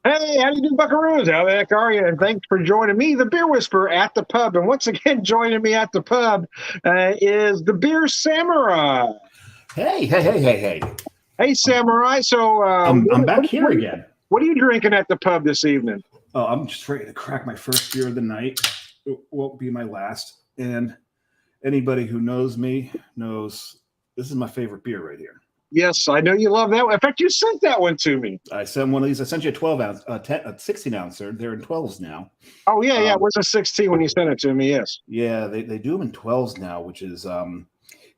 Hey, how you doing, Buckaroos? How the heck are you? And thanks for joining me, the Beer Whisperer, at the pub. And once again, joining me at the pub is the Beer Samurai. Hey. Hey, Samurai. So, I'm back here again. what are you drinking at the pub this evening? Oh, I'm just ready to crack my first beer of the night. It won't be my last. And anybody who knows me knows this is my favorite beer right here. Yes, I know you love that one. In fact, you sent that one to me. I sent one of these. I sent you a 12 ounce, a 16 ouncer. They're in 12s now. Oh, yeah. It was a 16 when you sent it to me, yes. Yeah, they do them in 12s now, which is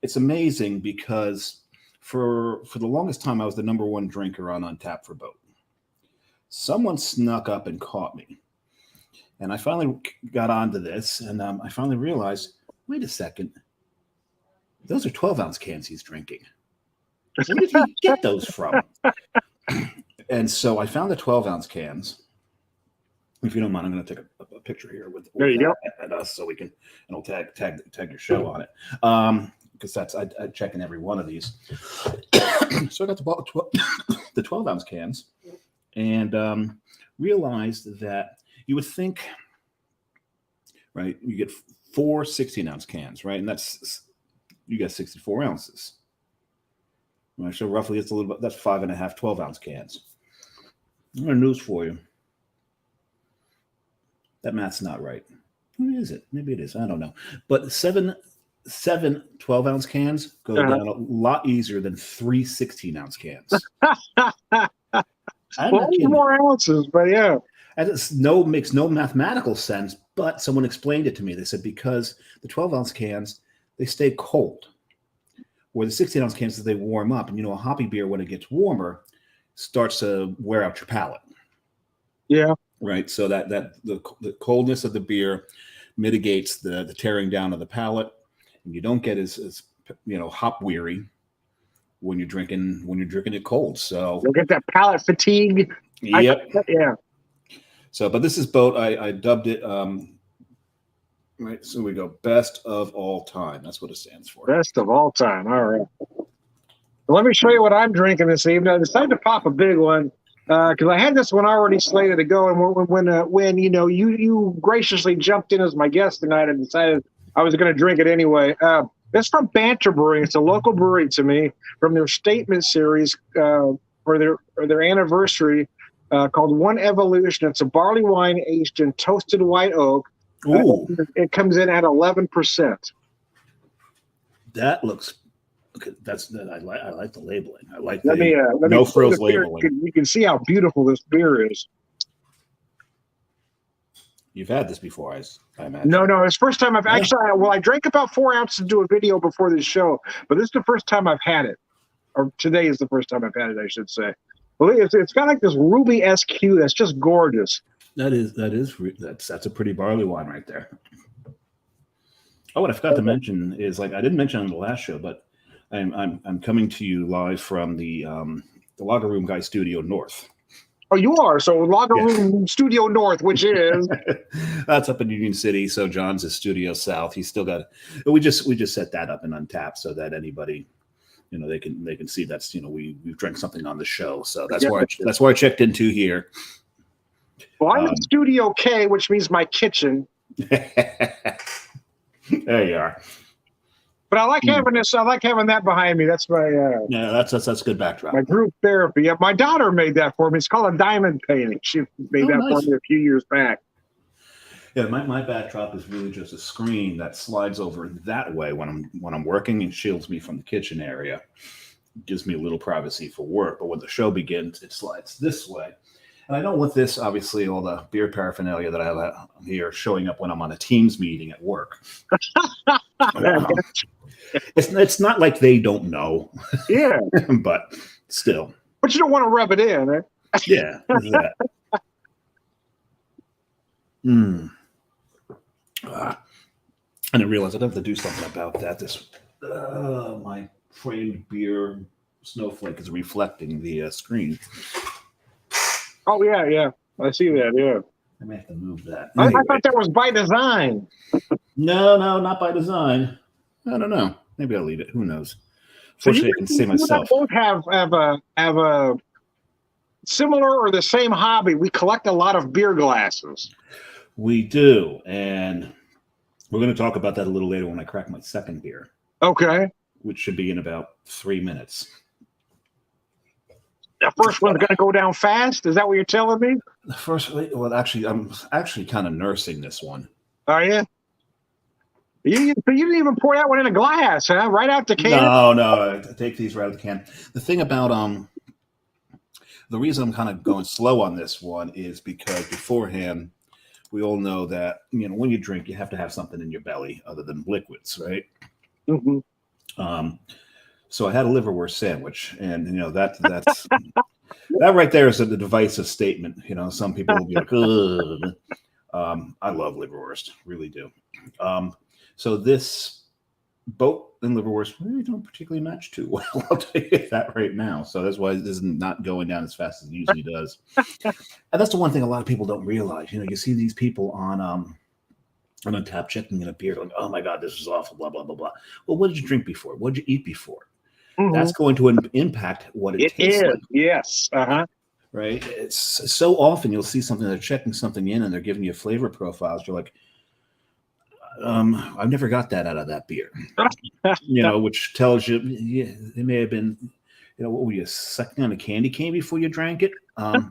it's amazing because for the longest time I was the number one drinker on Untappd for Boat. Someone snuck up and caught me. And I finally got onto this, and I finally realized, wait a second, those are 12-ounce cans he's drinking. Where did he get those from? And so I found the 12-ounce cans. If you don't mind, I'm going to take a picture here with there you go. At us so we can, and I'll tag your show on it. Because I check in every one of these. So I got the 12-ounce cans and realized that you would think, right, you get 4 16-ounce cans, right? And you got 64 ounces. Right, so roughly it's a little bit, that's 5.5 12-ounce cans. I got news for you. That math's not right. Who is it? Maybe it is. I don't know. But seven 12-ounce cans go down a lot easier than 3 16-ounce cans. Well, more ounces, but yeah. And makes no mathematical sense, but someone explained it to me. They said because the 12-ounce cans, they stay cold, where the 16-ounce cans, they warm up. And, a hoppy beer, when it gets warmer, starts to wear out your palate. Yeah. Right. So that the coldness of the beer mitigates the tearing down of the palate, and you don't get as hop weary when you're drinking it cold. So you'll get that palate fatigue. Yep. Yeah. So, but this is Boat. I dubbed it. Right. So we go best of all time. That's what it stands for. Best of all time. All right. Well, let me show you what I'm drinking this evening. I decided to pop a big one because I had this one already slated to go. And when you graciously jumped in as my guest tonight, I decided I was going to drink it anyway. It's from Banter Brewing. It's a local brewery to me, from their Statement series for their anniversary called One Evolution. It's a barley wine aged in toasted white oak. It comes in at 11%. That looks. Okay, I like the labeling. I like let me no frills labeling. You can see how beautiful this beer is. You've had this before, I imagine. No, it's the first time I've actually. Well, I drank about 4 ounces to do a video before this show, but this is the first time I've had it, or today is the first time I've had it, I should say. Well, it's got like this ruby SQ that's just gorgeous. That's a pretty barley wine right there. Oh, what I forgot to mention is, I didn't mention on the last show, but I'm coming to you live from the Lager Room Guy Studio North. Oh, you are? So Lager Room Studio North, which is that's up in Union City. So John's is Studio South. He's still got. We just set that up in Untappd so that anybody, they can see that's we've drank something on the show. So that's why I checked into here. Well, I'm in Studio K, which means my kitchen. There you are. But I like having this. I like having that behind me. That's my. That's good backdrop. My group therapy. Yeah, my daughter made that for me. It's called a diamond painting. She made that for me a few years back. Yeah, my backdrop is really just a screen that slides over that way when I'm working and shields me from the kitchen area. It gives me a little privacy for work. But when the show begins, it slides this way. And I don't want this, obviously, all the beer paraphernalia that I have here showing up when I'm on a Teams meeting at work. It's not like they don't know. Yeah. But still. But you don't want to rub it in, right? Yeah. That. I didn't realize I'd have to do something about that. My framed beer snowflake is reflecting the screen. Oh, yeah. I see that, yeah. I may have to move that. Anyway. I thought that was by design. No, not by design. I don't know. Maybe I'll leave it. Who knows? Fortunately, I can see myself. Both have a similar or the same hobby. We collect a lot of beer glasses. We do, and we're going to talk about that a little later when I crack my second beer. Okay. Which should be in about 3 minutes. The first one's going to go down fast? Is that what you're telling me? The first, well, actually, I'm actually kind of nursing this one. Are you? You didn't even pour that one in a glass, huh? Right out the can? No. I take these right out of the can. The thing about the reason I'm kind of going slow on this one is because beforehand, we all know that when you drink, you have to have something in your belly other than liquids, right? Mm-hmm. So I had a liverwurst sandwich, and that's that right there is a divisive statement. Some people will be like, ugh. I love liverwurst, really do. So this boat and liverwurst really don't particularly match too well. I'll tell you that right now. So that's why this is not going down as fast as it usually does. And that's the one thing a lot of people don't realize. You see these people on tap checking in a beer, like, oh my God, this is awful, blah, blah, blah, blah. Well, what did you drink before? What did you eat before? Mm-hmm. That's going to impact what it tastes like. Yes. Uh-huh. Right? It's so often you'll see something, they're checking something in and they're giving you flavor profiles. You're like, I've never got that out of that beer. Which tells you, yeah, it may have been, what were you, sucking on a candy cane before you drank it? I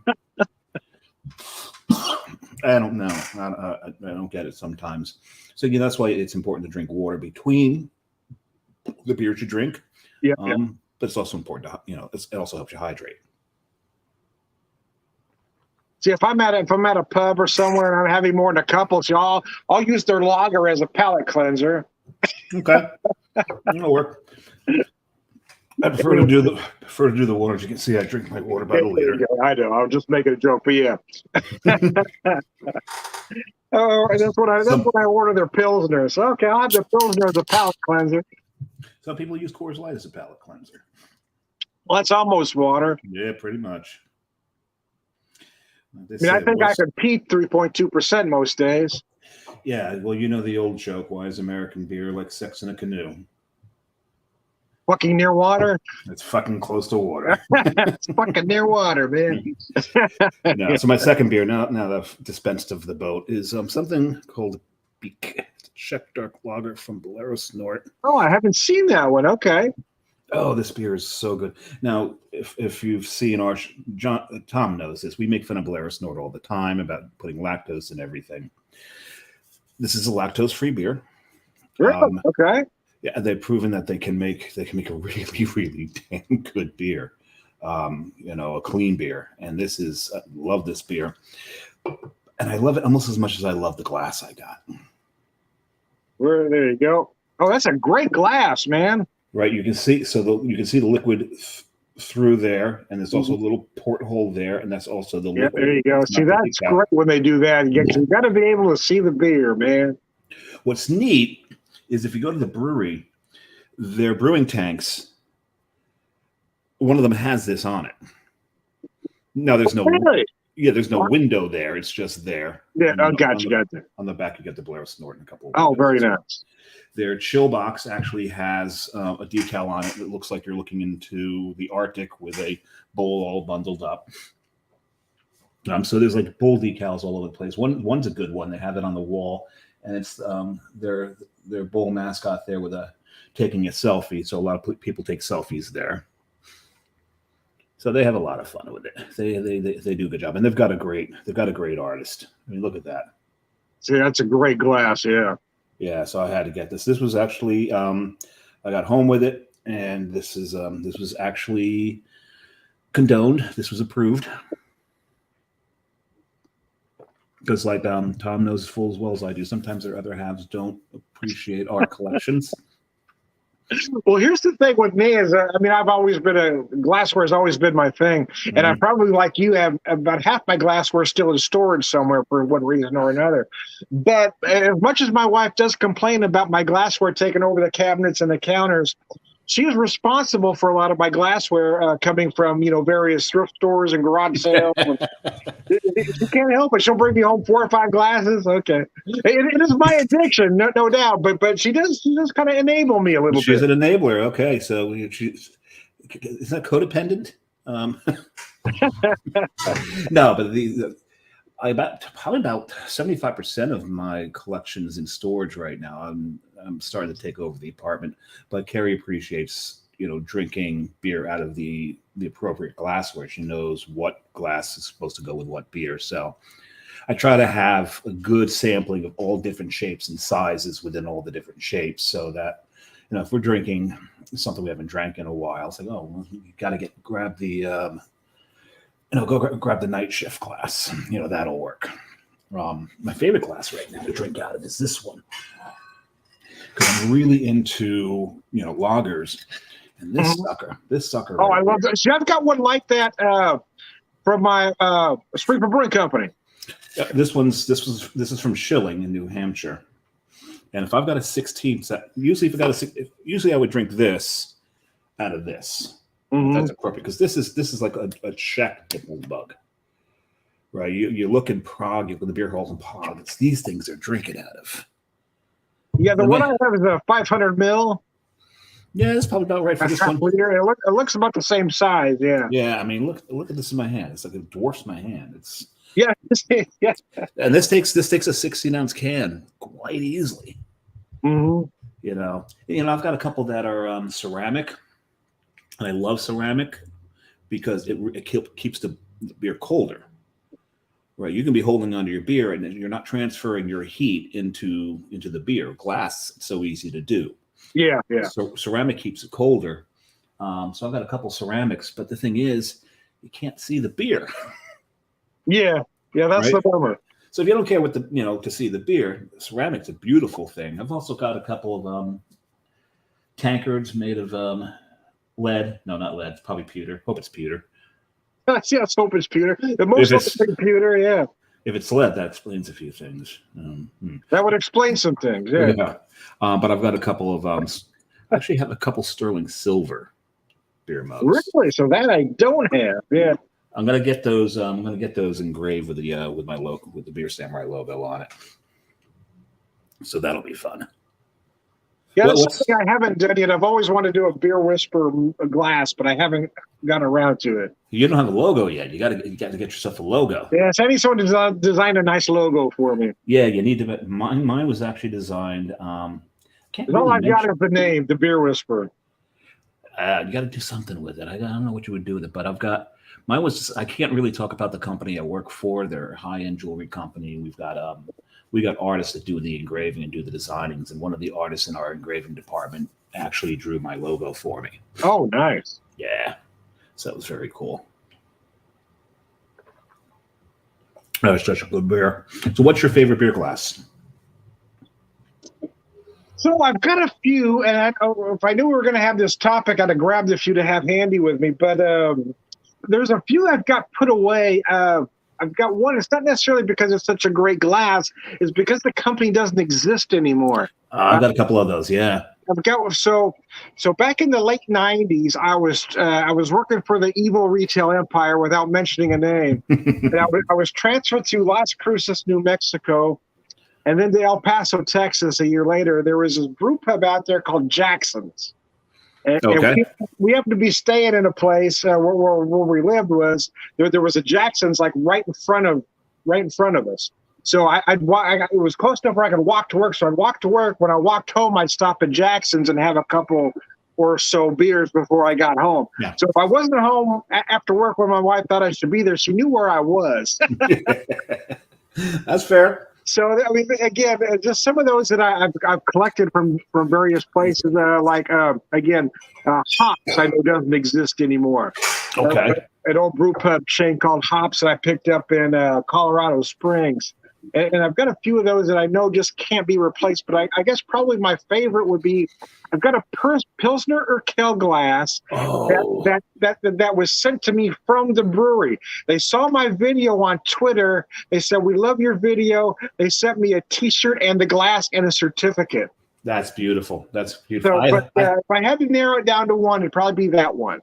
don't know. I don't get it sometimes. So that's why it's important to drink water between the beers you drink. Yeah. But it's also important to, it also helps you hydrate. See, if I'm at a pub or somewhere and I'm having more than a couple, so I'll use their lager as a palate cleanser. Okay, that'll work. I prefer to do the water. As you can see, I drink my water by the liter. I know. I was just making a joke, but yeah. Oh, and that's when I order their Pilsner. So okay, I'll have the Pilsner as a palate cleanser. Some people use Coors Light as a palate cleanser. Well, that's almost water. Yeah, pretty much. I think I could peak 3.2% most days. Yeah, well, the old joke, why is American beer like sex in a canoe? Fucking near water? It's fucking close to water. It's fucking near water, man. So my second beer, now that I've dispensed of the boat, is something called Beak. Czech dark lager from Bolero Snort. Oh, I haven't seen that one. Okay. Oh, this beer is so good. Now, if you've seen Tom knows this. We make fun of Bolero Snort all the time about putting lactose in everything. This is a lactose-free beer. Really? Okay. Yeah, they've proven that they can make a really, really damn good beer. A clean beer. And I love this beer. And I love it almost as much as I love the glass I got. There you go. Oh, that's a great glass, man. Right, you can see the liquid through there, and there's also a little porthole there, and that's also the liquid. There you go. See, that's great when they do that. You got to be able to see the beer, man. What's neat is if you go to the brewery, their brewing tanks, one of them has this on it. No, there's no. Really? Yeah, there's no window there. It's just there. Yeah, gotcha. On the back, you got the Bolero Snort and a couple of windows. Oh, very nice. Their chill box actually has a decal on it that looks like you're looking into the Arctic with a bowl all bundled up. So there's like bull decals all over the place. One's a good one. They have it on the wall, and it's their bull mascot there with taking a selfie. So a lot of people take selfies there. So they have a lot of fun with it. They do a good job, and they've got a great artist. I mean, look at that. See, that's a great glass. Yeah. Yeah. So I had to get this. This was actually I got home with it, and this was actually condoned. This was approved because, like Tom knows as full as well as I do, sometimes their other halves don't appreciate our collections. Well, here's the thing with me is, I've always been glassware has always been my thing. Mm-hmm. And I probably, like you, have about half my glassware still in storage somewhere for one reason or another. But as much as my wife does complain about my glassware taking over the cabinets and the counters, she is responsible for a lot of my glassware coming from, various thrift stores and garage sales. She can't help it. She'll bring me home 4 or 5 glasses. Okay. It is my addiction, no doubt. But she does kind of enable me a little bit. She's an enabler. Okay. So is that codependent? No, but probably about 75% of my collections in storage right now. I'm starting to take over the apartment, but Carrie appreciates drinking beer out of the appropriate glassware. She knows what glass is supposed to go with what beer. So I try to have a good sampling of all different shapes and sizes within all the different shapes, so that if we're drinking something we haven't drank in a while, it's like, oh, well, you got to grab the go grab the night shift glass. That'll work. My favorite glass right now to drink out of is this one, because I'm really into lagers, and this sucker. Oh, right I love here, that. See, I've got one like that from my Springfield Brewing Company. this is from Schilling in New Hampshire, and if I've got a 16 set, usually I would drink this out of this. That's appropriate, because this is like a Czech nipple bug, right? You look in Prague, you look at the beer halls in Prague. It's these things they're drinking out of. Yeah, the one I have is a 500 mil. Yeah, that's probably about right for this one. It looks about the same size. Yeah. Yeah, I mean, look at this in my hand. It's like it dwarfs my hand. It's yeah. And this takes a 16-ounce can quite easily. Mm-hmm. I've got a couple that are ceramic. And I love ceramic because it keeps the beer colder, right? You can be holding onto your beer and you're not transferring your heat into the beer. Glass, it's so easy to do. Yeah. So ceramic keeps it colder. So I've got a couple ceramics, but the thing is, you can't see the beer. Yeah, that's right? the bummer. So if you don't care what to see the beer, ceramic's a beautiful thing. I've also got a couple of tankards made of lead. No, not lead. It's probably pewter. Hope it's pewter. Let's hope it's pewter. The most likely pewter, yeah. If it's lead, that explains a few things. That would explain some things, yeah. But I've got a couple of I actually have a couple sterling silver beer mugs. Really? So that I don't have. Yeah. I'm gonna get those. I'm gonna get those engraved with my logo, with the Beer Samurai logo on it. So that'll be fun. Yeah, that's something I haven't done yet. I've always wanted to do a Beer Whisper glass, but I haven't gotten around to it. You don't have a logo yet. You got to get yourself a logo. Yes, I need someone to design a nice logo for me. Yeah, you need to. Mine was actually designed. All I've got is the name, the Beer Whisper. You got to do something with it. I don't know what you would do with it, but I've got mine was. I can't really talk about the company I work for. They're a high-end jewelry company. We got artists that do the engraving and do the designings, and one of the artists in our engraving department actually drew my logo for me. Oh, nice. Yeah, so it was very cool. That was such a good beer. So what's your favorite beer glass? So I've got a few, and if I knew we were going to have this topic, I'd have grabbed a few to have handy with me. But there's a few I've got put away. I've got one. It's not necessarily because it's such a great glass. It's because the company doesn't exist anymore. I've got a couple of those. Yeah. I've got so back in the late '90s, I was working for the evil retail empire without mentioning a name. And I was transferred to Las Cruces, New Mexico, and then to El Paso, Texas. A year later, there was this brew pub out there called Jackson's. And we happened to be staying in a place where we lived was there was a Jackson's like right in front of us. So it was close enough where I could walk to work. So I'd walk to work. When I walked home, I'd stop at Jackson's and have a couple or so beers before I got home. Yeah. So if I wasn't home after work when my wife thought I should be there, she knew where I was. That's fair. So, I mean, again, just some of those that I've collected from various places, hops, I know doesn't exist anymore. Okay. An old brew pub chain called Hops that I picked up in Colorado Springs. And I've got a few of those that I know just can't be replaced. But I guess probably my favorite would be I've got a Pilsner Urquell glass that was sent to me from the brewery. They saw my video on Twitter. They said, "We love your video." They sent me a T-shirt and the glass and a certificate. That's beautiful. That's beautiful. So, if I had to narrow it down to one, it'd probably be that one.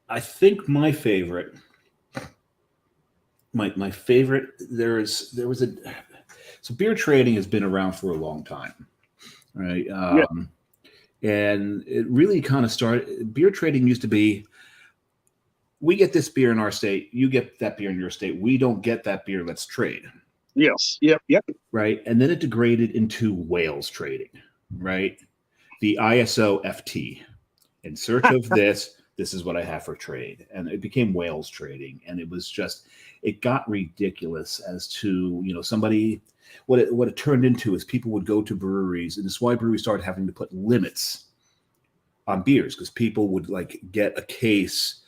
I think my favorite. My favorite, so beer trading has been around for a long time, right? And it really kind of started, beer trading used to be we get this beer in our state, you get that beer in your state. We don't get that beer. Let's trade. Yes. Yep. Right. And then it degraded into whales trading. Right. The ISO FT. In search of this, this is what I have for trade. And it became whales trading. And it was just, it got ridiculous as to, somebody, what it turned into is people would go to breweries, and this is why breweries started having to put limits on beers, because people would like get a case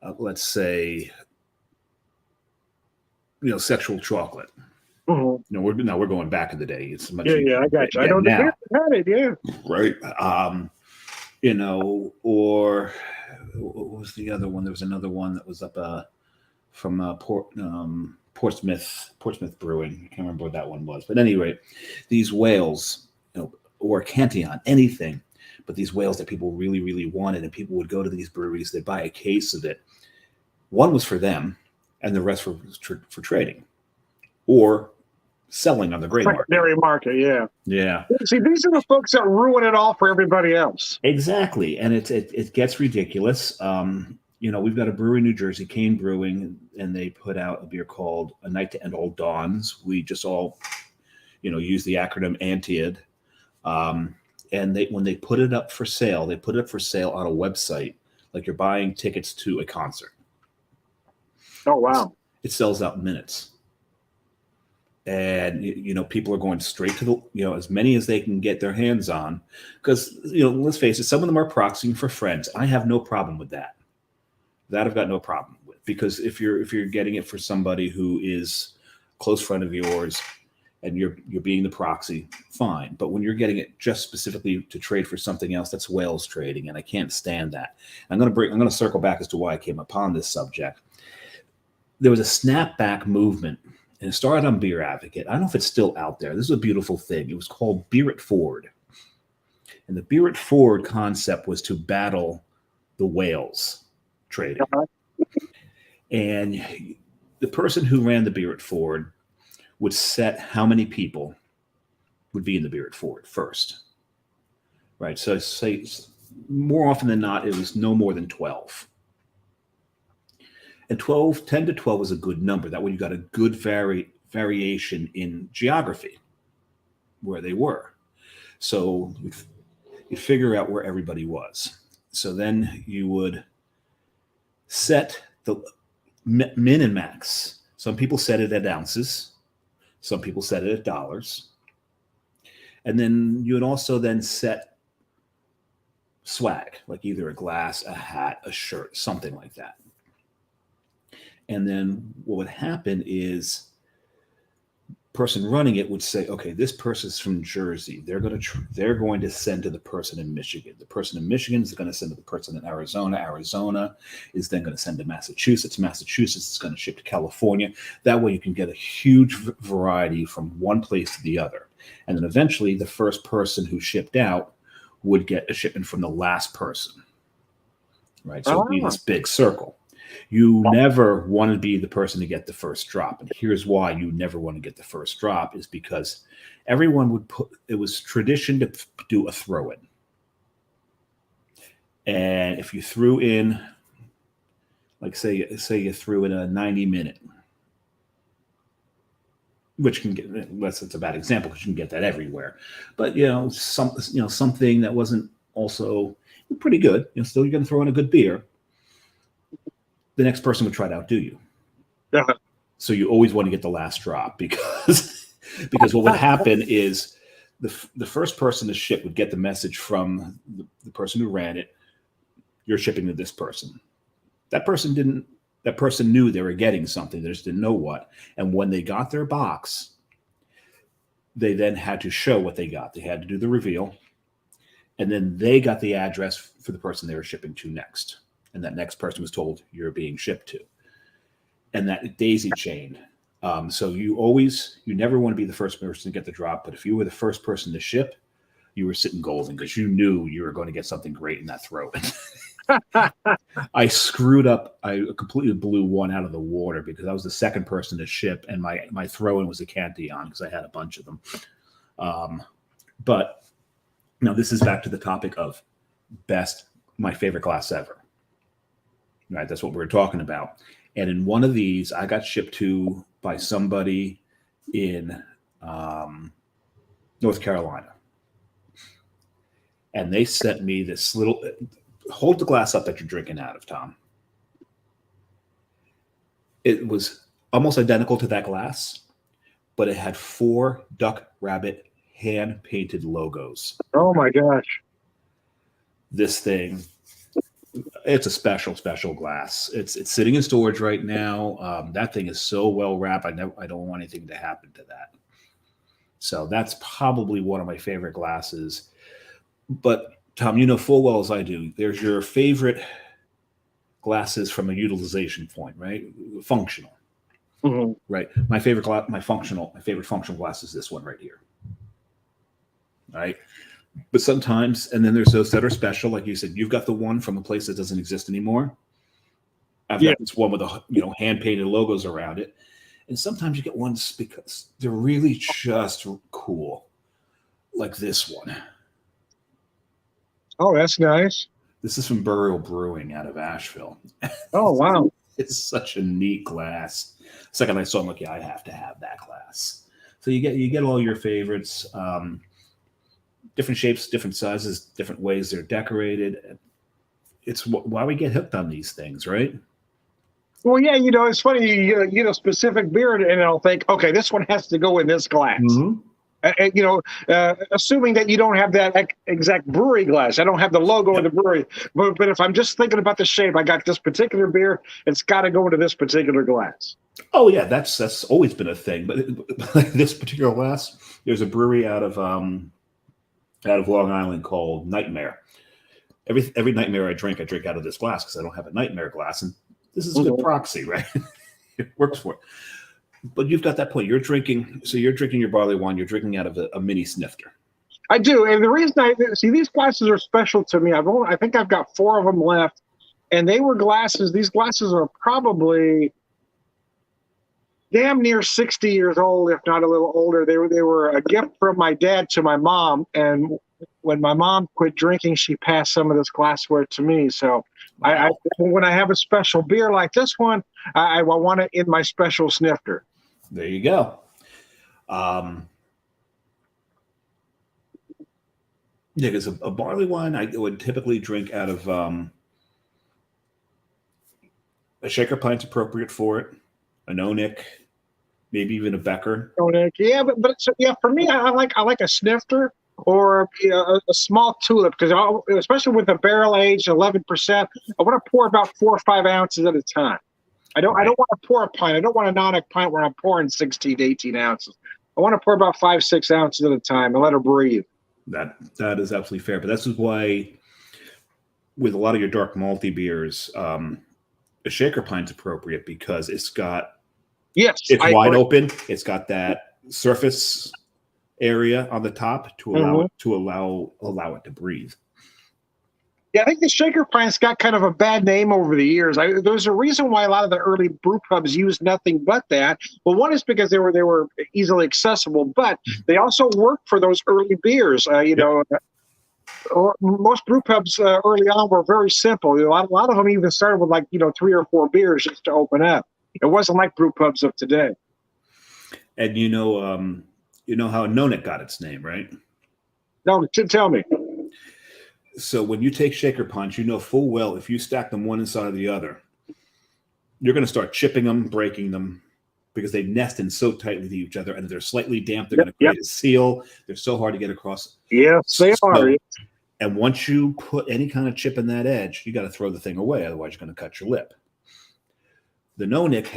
of, let's say, sexual chocolate. Mm-hmm. We're going back in the day. It's much Yeah, I got you. I don't know. It, yeah. Right. Or what was the other one? There was another one that was up from Portsmouth Brewing. I can't remember what that one was. But anyway, these whales, or Cantillon, anything, but these whales that people really, really wanted, and people would go to these breweries, they'd buy a case of it. One was for them, and the rest was for trading or selling on the gray market. Secondary market, yeah. Yeah. See, these are the folks that ruin it all for everybody else. Exactly. And it gets ridiculous. We've got a brewery in New Jersey, Kane Brewing, and they put out a beer called A Night to End All Dawns. We just all, use the acronym ANTIAD. And when they put it up for sale, they put it up for sale on a website, like you're buying tickets to a concert. Oh, wow. It sells out in minutes. And, people are going straight to the, as many as they can get their hands on. Because, let's face it, some of them are proxying for friends. I have no problem with that. That I've got no problem with. Because if you're getting it for somebody who is a close friend of yours and you're being the proxy, fine. But when you're getting it just specifically to trade for something else, that's whales trading. And I can't stand that. I'm going to circle back as to why I came upon this subject. There was a snapback movement. And it started on Beer Advocate. I don't know if it's still out there. This is a beautiful thing. It was called Beer It Forward. And the Beer It Forward concept was to battle the whales trading. And the person who ran the Beer It Forward would set how many people would be in the Beer It Forward first. Right? So say more often than not, it was no more than 12. And 10 to 12 is a good number. That way you got a good variation in geography where they were. So you figure out where everybody was. So then you would set the min and max. Some people set it at ounces. Some people set it at dollars. And then you would also then set swag, like either a glass, a hat, a shirt, something like that. And then what would happen is person running it would say, okay, this person's from Jersey. They're going to send to the person in Michigan. The person in Michigan is going to send to the person in Arizona. Arizona is then going to send to Massachusetts. Massachusetts is going to ship to California. That way you can get a huge variety from one place to the other. And then eventually the first person who shipped out would get a shipment from the last person. Right? So it'd be this big circle. You never want to be the person to get the first drop. And here's why you never want to get the first drop is because everyone it was tradition to do a throw-in. And if you threw in, like say you threw in a 90-minute, which can get, unless it's a bad example, because you can get that everywhere. But, something that wasn't also pretty good, still you're going to throw in a good beer. The next person would try to outdo you. Uh-huh. So you always want to get the last drop because what would happen is the first person to ship would get the message from the person who ran it. You're shipping to this person. That person knew they were getting something. They just didn't know what. And when they got their box, they then had to show what they got. They had to do the reveal. And then they got the address for the person they were shipping to next. And that next person was told you're being shipped to. And that daisy chained. So you never want to be the first person to get the drop. But if you were the first person to ship, you were sitting golden because you knew you were going to get something great in that throw-in. I screwed up. I completely blew one out of the water because I was the second person to ship. And my throw-in was a Cantillon because I had a bunch of them. But now this is back to the topic of my favorite glass ever. Right, that's what we were talking about. And in one of these, I got shipped to by somebody in North Carolina, and they sent me this little. Hold the glass up that you're drinking out of, Tom. It was almost identical to that glass, but it had 4 duck rabbit hand painted logos. Oh my gosh! This thing, it's a special glass. It's sitting in storage right now. That thing is so well wrapped. I don't want anything to happen to that. So that's probably one of my favorite glasses. But Tom, you know full well as I do, there's your favorite glasses from a utilization point, right? Functional, right? My favorite functional glass is this one right here, right? But sometimes, and then there's those that are special, like you said. You've got the one from a place that doesn't exist anymore. I've got this one with the hand painted logos around it, and sometimes you get ones because they're really just cool, like this one. Oh, that's nice. This is from Burial Brewing out of Asheville. Oh, wow. It's such a neat glass. Second I saw, I'm like, yeah, I have to have that glass. So you get all your favorites, different shapes, different sizes, different ways they're decorated. It's why we get hooked on these things, right? Well, yeah, it's funny. You know, specific beer, and I'll think, okay, this one has to go in this glass. Assuming that you don't have that exact brewery glass. I don't have the logo of the brewery. But if I'm just thinking about the shape, I got this particular beer, it's got to go into this particular glass. Oh, yeah, that's always been a thing. But this particular glass, there's a brewery out of Long Island called Nightmare. Every Nightmare I drink out of this glass because I don't have a Nightmare glass. And this is a good proxy, right? It works for it. But you've got that point. You're drinking your barley wine. You're drinking out of a mini snifter. I do, and the reason I see these glasses are special to me. I think I've got 4 of them left, and they were glasses. These glasses are probably damn near 60 years old, if not a little older. They were a gift from my dad to my mom, and when my mom quit drinking, she passed some of this glassware to me. So wow. When I have a special beer like this one, I want it in my special snifter. There you go. Yeah, because a barley wine I would typically drink out of a shaker pint's appropriate for it, an Onick, maybe even a Becker. Onick, yeah, but for me, I like a snifter or a small tulip because especially with a barrel aged 11%, I want to pour about 4 or 5 ounces at a time. I don't want to pour a pint. I don't want a Onick pint where I'm pouring 16 to 18 ounces. I want to pour about 5-6 ounces at a time and let her breathe. That is absolutely fair. But this is why with a lot of your dark malty beers, a shaker pint's appropriate because it's wide open. It's got that surface area on the top to allow it to breathe. Yeah, I think the shaker pint's got kind of a bad name over the years. There's a reason why a lot of the early brew pubs used nothing but that. Well, one is because they were easily accessible, but they also worked for those early beers. Most brew pubs early on were very simple. A lot of them even started with 3 or 4 beers just to open up. It wasn't like brew pubs of today. And you know how Nonick got its name, right? No, tell me. So when you take shaker punch, you know full well if you stack them one inside of the other, you're going to start chipping them, breaking them, because they nest in so tightly to each other, and if they're slightly damp, they're going to create a seal. They're so hard to get across. Yes, they are. And once you put any kind of chip in that edge, you got to throw the thing away, otherwise you're going to cut your lip. The Nonick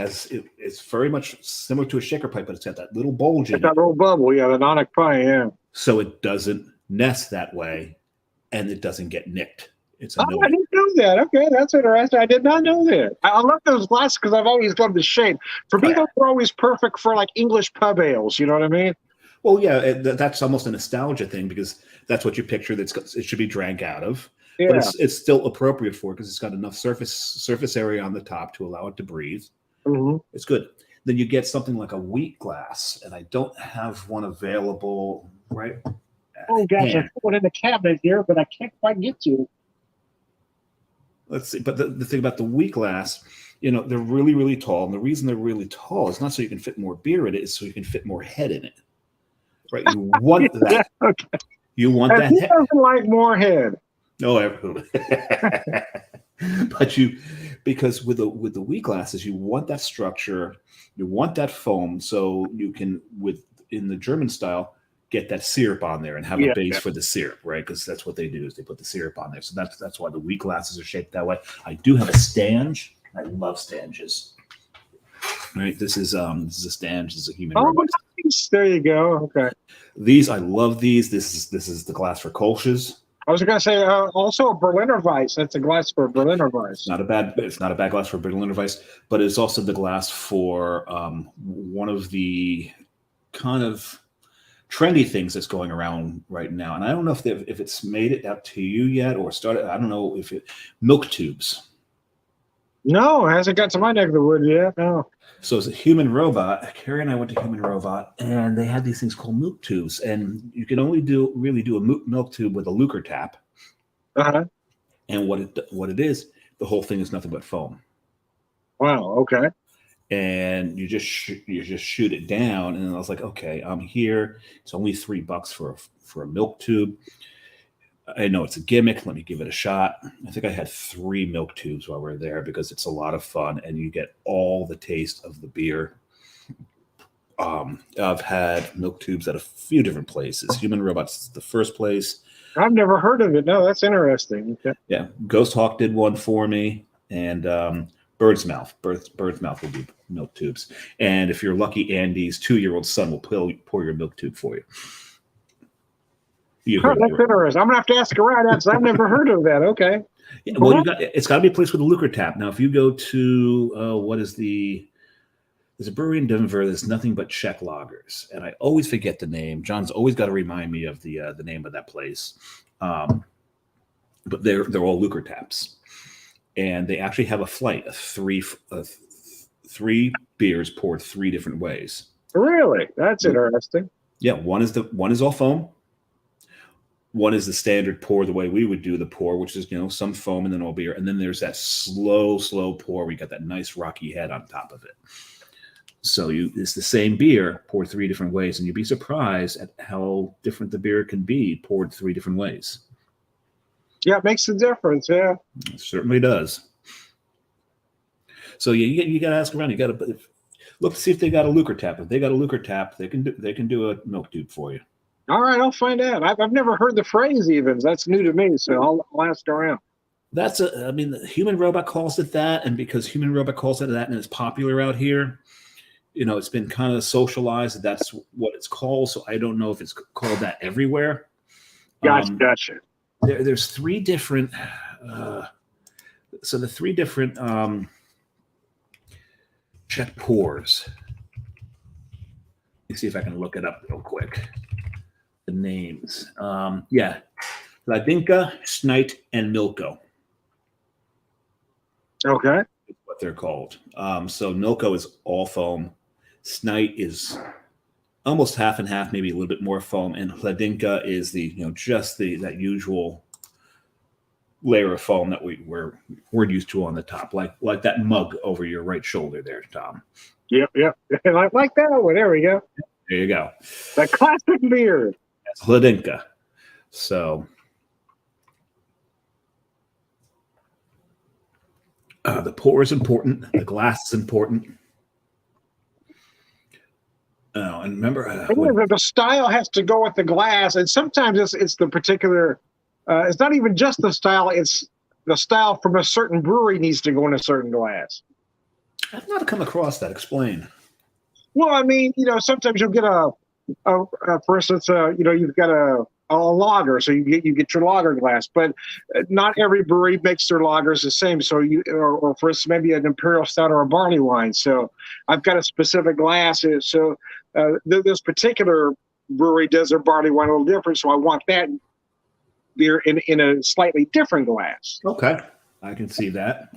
it's very much similar to a shaker pipe, but it's got that little bulge in it. That little bubble, yeah, the Nonick pie, yeah. So it doesn't nest that way. And it doesn't get nicked. I didn't know that. Okay, that's interesting. I did not know that. I love those glasses because I've always loved the shape. For me, those are always perfect for English pub ales. You know what I mean? Well, yeah, that's almost a nostalgia thing because that's what you picture. It should be drank out of. Yeah. But it's still appropriate for it because it's got enough surface area on the top to allow it to breathe. Mm-hmm. It's good. Then you get something like a wheat glass, and I don't have one available right. Oh gosh, I put one in the cabinet here, but I can't quite get to it. let's see. But the thing about the wheat glass, they're really, really tall. And the reason they're really tall is not so you can fit more beer in it, it's so you can fit more head in it. Right? You want Yeah, that. okay. You want And that who head. doesn't like more head? No, everyone. But because with the wheat glasses, you want that structure, you want that foam, so you can, in the German style, get that syrup on there and have a Yeah, base yeah. for the syrup, right? Because that's what they do, is they put the syrup on there. So that's why the wheat glasses are shaped that way. I do have a stange. I love stanges. Right. This is a stange. This is a human Oh, robot. nice. There you go. Okay. These, I love these. This is the glass for Kolsch's. I was going to say also a Berliner Weiss. That's a glass for a Berliner Weiss. It's not a bad glass for Berliner Weiss, but it's also the glass for one of the kind of trendy things that's going around right now. And I don't know if it's made it out to you yet or started. I don't know if milk tubes. No, it hasn't got to my neck of the woods yet. No. So it's a human robot. Carrie and I went to Human Robot, and they had these things called milk tubes, and you can only really do a milk tube with a Lucre tap. Uh-huh. And what it is, the whole thing is nothing but foam. Wow. Okay. And you just shoot it down, and I was like, okay, I'm here. It's only $3 for a milk tube. I know it's a gimmick. Let me give it a shot. I think I had 3 milk tubes while we were there because it's a lot of fun and you get all the taste of the beer. I've had milk tubes at a few different places. Human Robots is the first place. I've never heard of it. No, that's interesting. Okay. Yeah, Ghost Hawk did one for me, and Bird's Mouth. Bird's Mouth will do milk tubes. And if you're lucky, Andy's 2-year-old son will pour your milk tube for you. That's interesting. I'm gonna have to ask around because I've never heard of that. Okay. Yeah, well, it's got to be a place with a Lucre tap. Now, if you go to there's a brewery in Denver. There's nothing but Czech lagers, and I always forget the name. John's always got to remind me of the name of that place. But they're all Lucre taps, and they actually have a flight of three beers poured 3 different ways. Really, that's interesting. Yeah, one is all foam. One is the standard pour, the way we would do the pour, which is, some foam and then all beer. And then there's that slow pour where you got that nice rocky head on top of it. So it's the same beer poured 3 different ways, and you'd be surprised at how different the beer can be poured 3 different ways. Yeah, it makes a difference. Yeah, it certainly does. So you got to ask around. You got to look to see if they got a Lucre tap. If they got a Lucre tap, they can do a milk tube for you. All right, I'll find out. I've never heard the phrase even. That's new to me, so I'll ask around. The Human Robot calls it that, and because Human Robot calls it that and it's popular out here, it's been kind of socialized. That's what it's called. So I don't know if it's called that everywhere. Gotcha. There's 3 different. So the 3 different Czech pours. Let me see if I can look it up real quick. The names. Ladinka, Snite, and Milko. Okay. That's what they're called. So Milko is all foam. Snite is almost half and half, maybe a little bit more foam, and Ladinka is that usual layer of foam that we're used to on the top, like that mug over your right shoulder there, Tom. Yep. I like that one. There we go. There you go. The classic beer. That's Ladinka. So the pour is important. The glass is important. And remember, the style has to go with the glass, and sometimes it's the particular. It's not even just the style; it's the style from a certain brewery needs to go in a certain glass. I've not come across that. Explain. Well, I mean, sometimes you'll get for instance, you've got a lager, so you get your lager glass, but not every brewery makes their lagers the same. So or for instance, maybe an imperial stout or a barley wine. So I've got a specific glass. So this particular brewery does their barley wine a little different. So I want that beer in a slightly different glass. Okay, I can see that.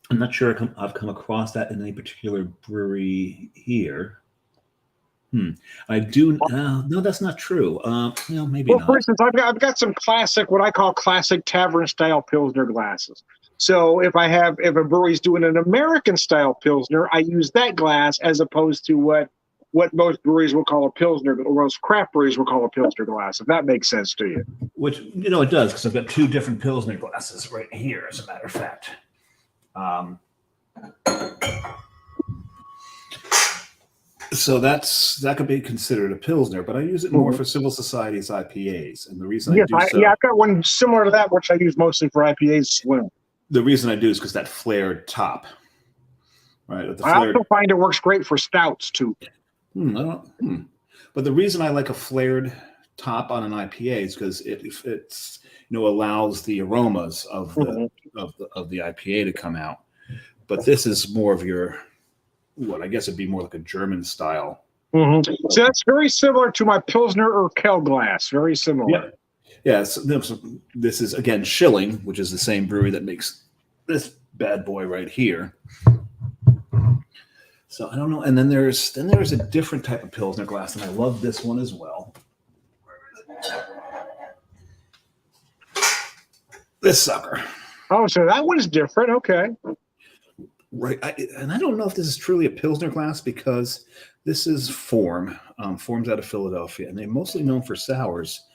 I'm not sure I've come across that in any particular brewery here. I do. No, that's not true. Maybe Well, for not. instance, I've got some classic, what I call classic tavern style Pilsner glasses. So if a brewery's doing an American style Pilsner, I use that glass as opposed to what most breweries will call a Pilsner, or most craft breweries will call a Pilsner glass, if that makes sense to you. Which, it does, because I've got two different Pilsner glasses right here, as a matter of fact. So that could be considered a Pilsner, but I use it more for civil societies IPAs. And the reason I do so... Yeah, I've got one similar to that, which I use mostly for IPAs, Slim. The reason I do is because that flared top. Right, I also find it works great for stouts, too. But the reason I like a flared top on an IPA is because it's allows the aromas of the IPA to come out. But this is more of your, what I guess it'd be more like a German style. So that's very similar to my Pilsner Urquell glass. Very similar. Yeah. So this is again Schilling, which is the same brewery that makes this bad boy right here. So I don't know. And then there's a different type of Pilsner glass, and I love this one as well. Where is it? This sucker. Oh, so that one is different. Okay. Right. And I don't know if this is truly a Pilsner glass, because this is Form. Form's out of Philadelphia, and they're mostly known for sours.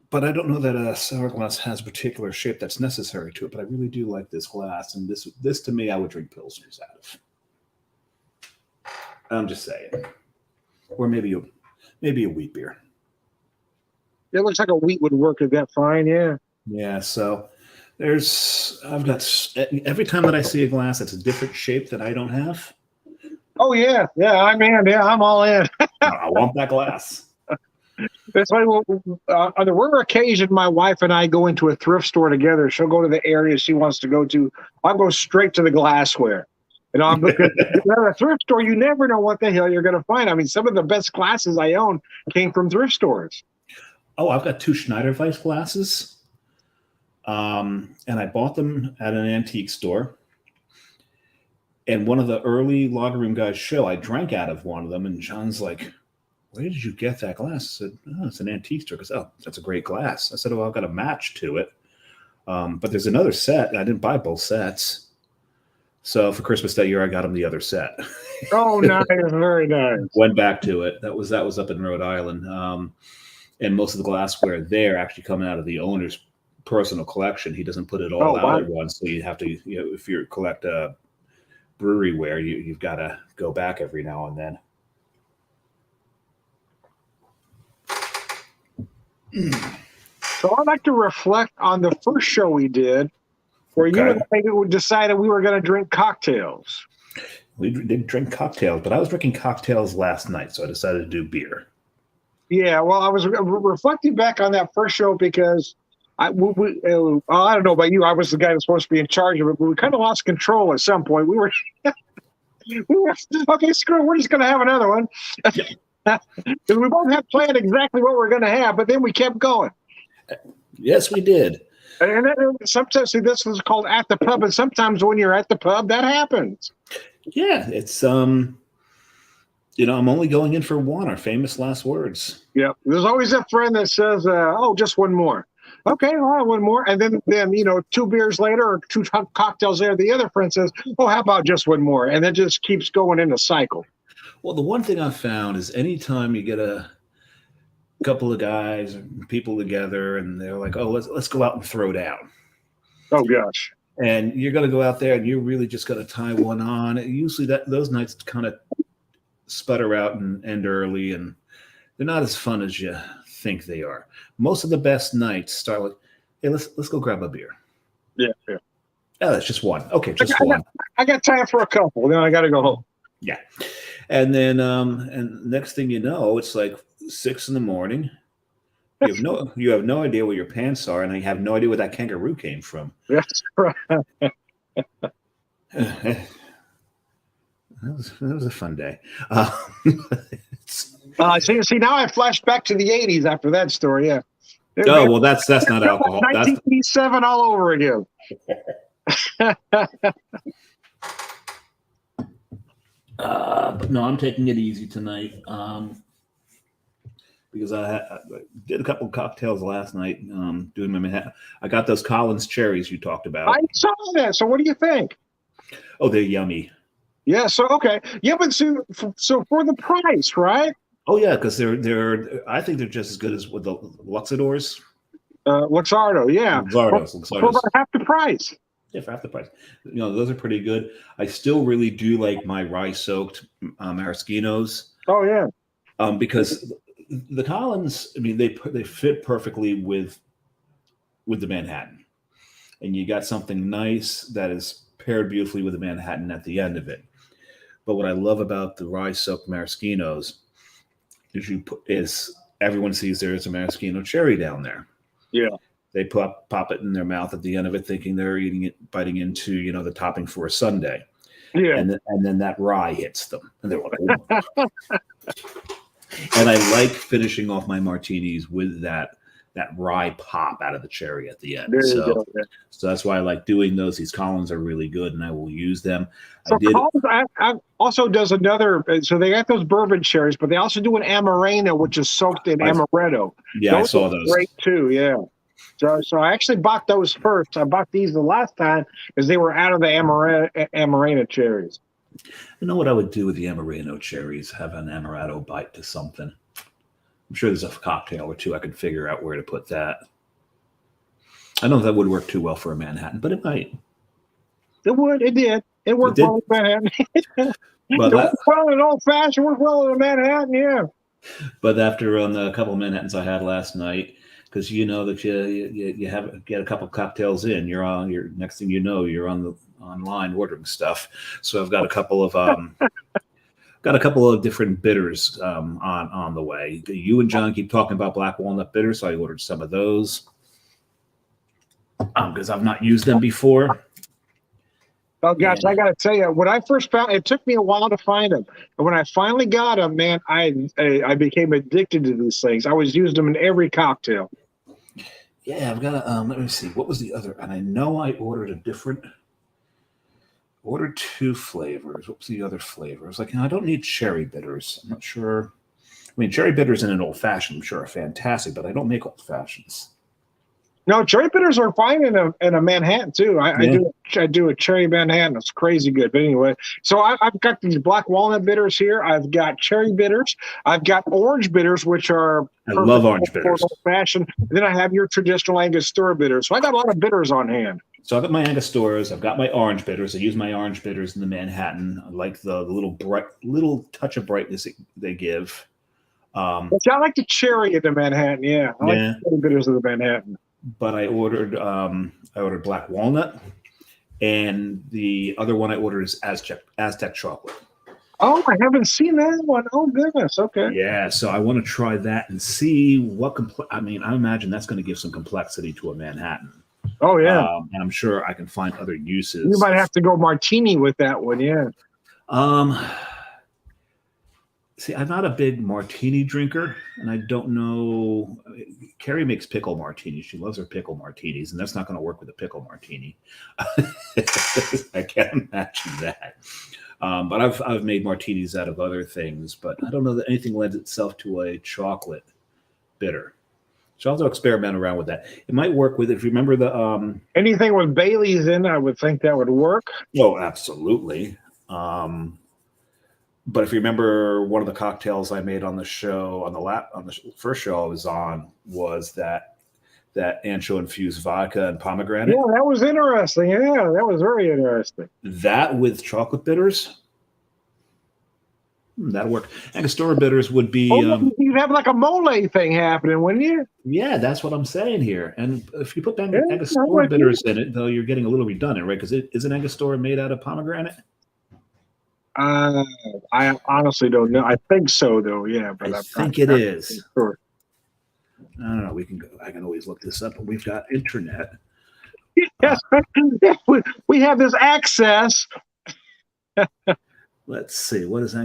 But I don't know that a sour glass has a particular shape that's necessary to it. But I really do like this glass, and this to me, I would drink Pilsners out of. I'm just saying, or maybe a wheat beer. It looks like a wheat would work at that fine. Yeah. Yeah. So I've got every time that I see a glass that's a different shape that I don't have. Oh yeah, I'm in. Yeah, I'm all in. I want that glass. That's why on the rare occasion my wife and I go into a thrift store together. She'll go to the area she wants to go to. I'll go straight to the glassware. Because at a thrift store, you never know what the hell you're going to find. I mean, some of the best glasses I own came from thrift stores. Oh, I've got two Schneider Weiss glasses. And I bought them at an antique store. And one of the early Lager Room Guys show, I drank out of one of them. And John's like, "Where did you get that glass?" I said, "Oh, it's an antique store." He goes, "Oh, that's a great glass." I said, "Oh, I've got a match to it. But there's another set. I didn't buy both sets. So for Christmas that year, I got him the other set." Oh, nice. Very nice. Went back to it. That was up in Rhode Island. And most of the glassware there actually coming out of the owner's personal collection. He doesn't put it all out at once. So you have to, if you collect brewery ware, you've got to go back every now and then. So I'd like to reflect on the first show we did, where you and I decided we were going to drink cocktails. We did drink cocktails, but I was drinking cocktails last night, so I decided to do beer. Yeah, well, I was reflecting back on that first show because I don't know about you. I was the guy that's supposed to be in charge of it, but we kind of lost control at some point. We were okay, screw it. We're just going to have another one. Because we both had planned exactly what we're going to have, but then we kept going. Yes, we did. And then sometimes, this was called at the pub, and sometimes when you're at the pub, that happens. Yeah, it's I'm only going in for one. Our famous last words. Yeah, there's always a friend that says, "Oh, just one more." Okay, all right, one more, and then 2 beers later or 2 cocktails later, the other friend says, "Oh, how about just one more?" And it just keeps going in a cycle. Well, the one thing I've found is anytime you get a couple of guys and people together and they're like, "Oh, let's go out and throw down." Oh gosh. And you're going to go out there and you're really just going to tie one on. Usually those nights kind of sputter out and end early, and they're not as fun as you think they are. Most of the best nights start with, "Hey, let's go grab a beer." Yeah. Oh, that's just one. Okay, just one. I got time for a couple. Then I got to go home. Yeah. And then and next thing you know, it's like 6 a.m. You have no idea where your pants are, and you have no idea where that kangaroo came from. That's right. That was a fun day. See, now I flash back to the 80s after that story. Yeah. Oh, well, that's not alcohol. 1987 all over again. But No, I'm taking it easy tonight. Because I did a couple of cocktails last night. Doing my Manhattan. I got those Collins cherries you talked I about. saw that. So what do you think? Oh, they're yummy. Yeah. So okay. Yeah, but so for the price, right? Oh yeah, because they're I think they're just as good as with the Luxadors. Luxardo. Yeah. For about Luxardos. half the price. Yeah, for half the price. Those are pretty good. I still really do like my rye soaked maraschinos. Oh yeah. Because the Collins, I mean, they fit perfectly with the Manhattan, and you got something nice that is paired beautifully with the Manhattan at the end of it. But what I love about the rye soaked maraschinos is everyone sees there's a maraschino cherry down there. Yeah. They pop it in their mouth at the end of it, thinking they're eating it, biting into the topping for a sundae. Yeah. And then that rye hits them, and they're like, oh. And I like finishing off my martinis with that rye pop out of the cherry at the end. There you go. Yeah. So that's why I like doing those. These Collins are really good, and I will use them. So Collins also does another. So they got those bourbon cherries, but they also do an Amarena, which is soaked in amaretto. Yeah, I saw those. Great too. Yeah. So I actually bought those first. I bought these the last time because they were out of the Amarena cherries. You know what I would do with the Amareno cherries? Have an Amaretto bite to something. I'm sure there's a cocktail or two I could figure out where to put that. I don't know if that would work too well for a Manhattan, but it might. It would. It did. It worked well with Manhattan. But it worked well in old fashioned. Worked well in a Manhattan. Yeah. But after a couple of Manhattans I had last night, because you know that you get a couple of cocktails in, you're next thing you know you're online ordering stuff. So I've got a couple of different bitters on the way. You and John keep talking about black walnut bitters, so I ordered some of those because I've not used them before. Oh gosh, I got to tell you, when I first found, it took me a while to find them, and when I finally got them, man, I became addicted to these things. I was using them in every cocktail. Yeah, I've got to. Let me see. What was the other? And I know I ordered two flavors. What was the other flavor? I was like, I don't need cherry bitters. I'm not sure. I mean, cherry bitters in an old fashioned, I'm sure, are fantastic, but I don't make old fashions. No, cherry bitters are fine in a Manhattan too. I do a cherry Manhattan. It's crazy good. But anyway, so I've got these black walnut bitters here. I've got cherry bitters. I've got orange bitters, which are I love orange bitters. Old fashioned. Then I have your traditional Angostura bitters. So I got a lot of bitters on hand. So I've got my Angosturas. I've got my orange bitters. I use my orange bitters in the Manhattan. I like the little touch of brightness they give. I like the cherry in the Manhattan. Yeah, I like the cherry bitters of the Manhattan. But I ordered black walnut, and the other one I ordered is Aztec chocolate. Oh, I haven't seen that one. Oh goodness, okay. Yeah, so I want to try that and see what I imagine that's going to give some complexity to a Manhattan. Oh yeah, and I'm sure I can find other uses. You might have to go martini with that one. Yeah. See, I'm not a big martini drinker, and I don't know. Carrie makes pickle martinis. She loves her pickle martinis, and that's not going to work with a pickle martini. I can't imagine that. But I've made martinis out of other things, but I don't know that anything lends itself to a chocolate bitter. So I'll have to experiment around with that. It might work with, if you remember the anything with Bailey's in, I would think that would work. Oh, absolutely. But if you remember, one of the cocktails I made on the show, on the first show I was on, was that ancho infused vodka and pomegranate. Yeah, that was interesting. Yeah, that was very interesting. That with chocolate bitters, that'll work. Angostura bitters would be. You'd have like a mole thing happening, wouldn't you? Yeah, that's what I'm saying here. And if you put Angostura bitters in it, though, you're getting a little redundant, right? Because isn't Angostura made out of pomegranate? I honestly don't know. I think so, though. Yeah, but I think it is. Sure. I don't know. I can always look this up, but we've got internet. Yes, we have this access. Let's see. What does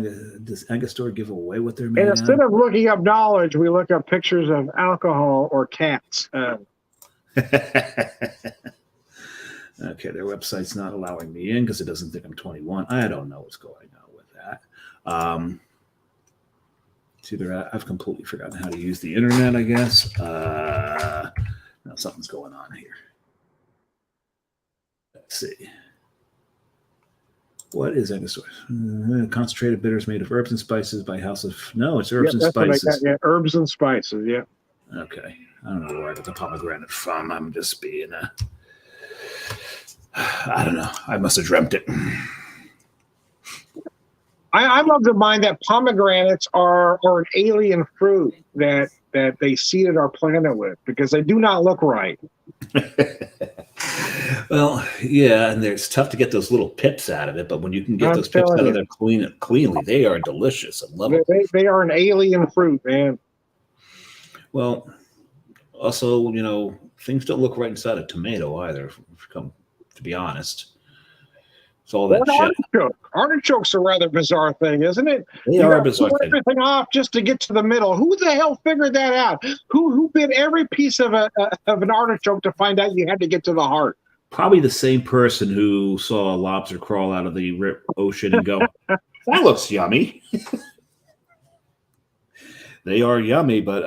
Angostura give away what they're made? And instead of looking up knowledge, we look up pictures of alcohol or cats. Okay, their website's not allowing me in because it doesn't think I'm 21. I don't know what's going on with that. It's either I've completely forgotten how to use the internet, I guess. No, something's going on here. Let's see. What is that? Concentrated bitters made of herbs and spices by House of... No, it's herbs and spices. Yeah, herbs and spices, yeah. Okay. I don't know where I got the pomegranate from. I'm just being I don't know. I must have dreamt it. I love to mind that pomegranates are an alien fruit that they seeded our planet with, because they do not look right. Well, yeah, and it's tough to get those little pips out of it, but when you can get those pips out of there cleanly, they are delicious. I love them. They are an alien fruit, man. Well, also, things don't look right inside a tomato either, to be honest. It's all that shit. Artichokes are a rather bizarre thing, isn't it? They are a bizarre thing. Everything off just to get to the middle. Who the hell figured that out? Who bit every piece of an artichoke to find out you had to get to the heart? Probably the same person who saw a lobster crawl out of the ocean and go, "That looks yummy." They are yummy, but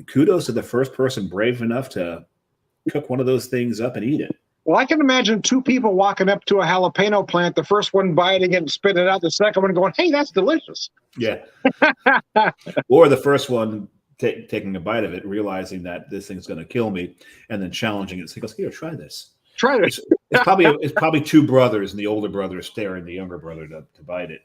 kudos to the first person brave enough to cook one of those things up and eat it. Well, I can imagine two people walking up to a jalapeno plant, the first one biting it and spitting it out, the second one going, "Hey, that's delicious." Yeah. Or the first one taking a bite of it, realizing that this thing's going to kill me, and then challenging it. So he goes, "Here, try this." Try this. It's probably two brothers, and the older brother is staring the younger brother to bite it.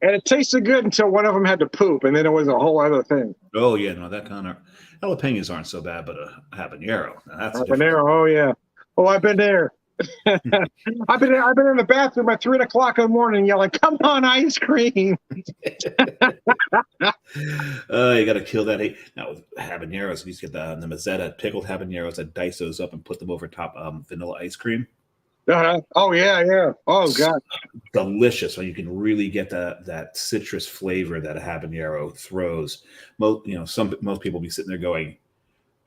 And it tasted good until one of them had to poop, and then it was a whole other thing. Oh, yeah, no, that kind of... Jalapenos aren't so bad, but a habanero. That's habanero, oh, yeah. Oh, I've been there. I've been in the bathroom at 3 o'clock in the morning yelling, "Come on, ice cream!" You got to kill that. Now with habaneros, you get the Mazzetta pickled habaneros. That dice those up and put them over top vanilla ice cream. Oh yeah. Oh god, delicious. When you can really get that citrus flavor that a habanero throws. Most people be sitting there going,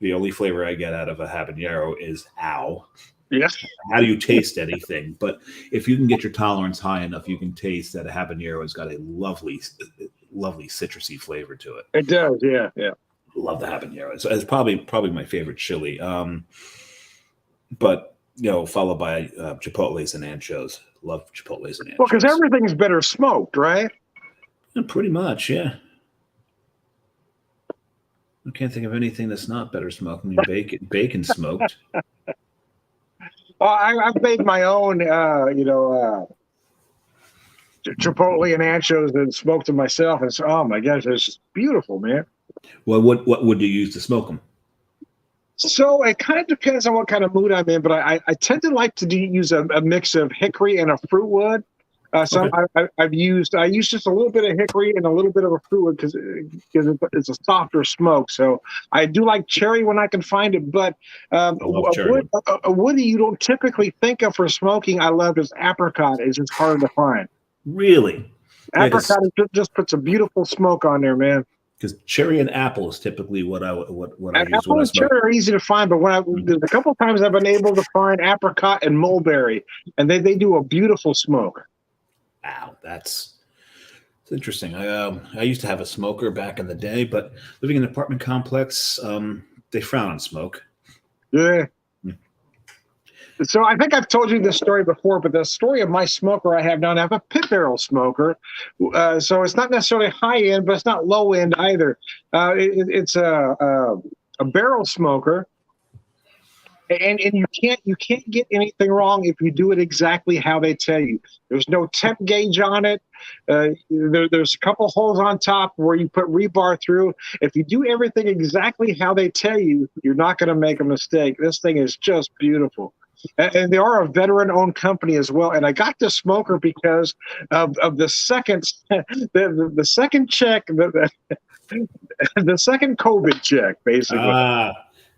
"The only flavor I get out of a habanero is ow." Yes. How do you taste anything? But if you can get your tolerance high enough, you can taste that a habanero has got a lovely citrusy flavor to it. It does, yeah. Love the habanero. It's probably my favorite chili. But followed by chipotles and anchos. Love chipotles and anchos. Well, because everything's better smoked, right? Yeah, pretty much, yeah. I can't think of anything that's not better smoked. I mean, bacon smoked. Well, I've made my own, chipotle and anchos and smoked them myself. And oh my gosh, it's just beautiful, man. Well, what would you use to smoke them? So it kind of depends on what kind of mood I'm in, but I tend to like to use a mix of hickory and a fruit wood. So okay. I use just a little bit of hickory and a little bit of a fruit wood because it's a softer smoke. So I do like cherry when I can find it, but a woody you don't typically think of for smoking. I love is apricot. It's just hard to find. Really, apricot just puts a beautiful smoke on there, man. Because cherry and apple is typically what I use. Apple and cherry are easy to find, but there's a couple times I've been able to find apricot and mulberry, and they do a beautiful smoke. Wow, it's interesting. I used to have a smoker back in the day, but living in an apartment complex, they frown on smoke. Yeah. So I think I've told you this story before, but the story of my smoker I have now, I have a pit barrel smoker. So it's not necessarily high end, but it's not low end either. It's a barrel smoker. And you can't get anything wrong if you do it exactly how they tell you. There's no temp gauge on it. There's a couple holes on top where you put rebar through. If you do everything exactly how they tell you, you're not going to make a mistake. This thing is just beautiful. And they are a veteran-owned company as well. And I got this smoker because of the second the second check, the second COVID check, basically.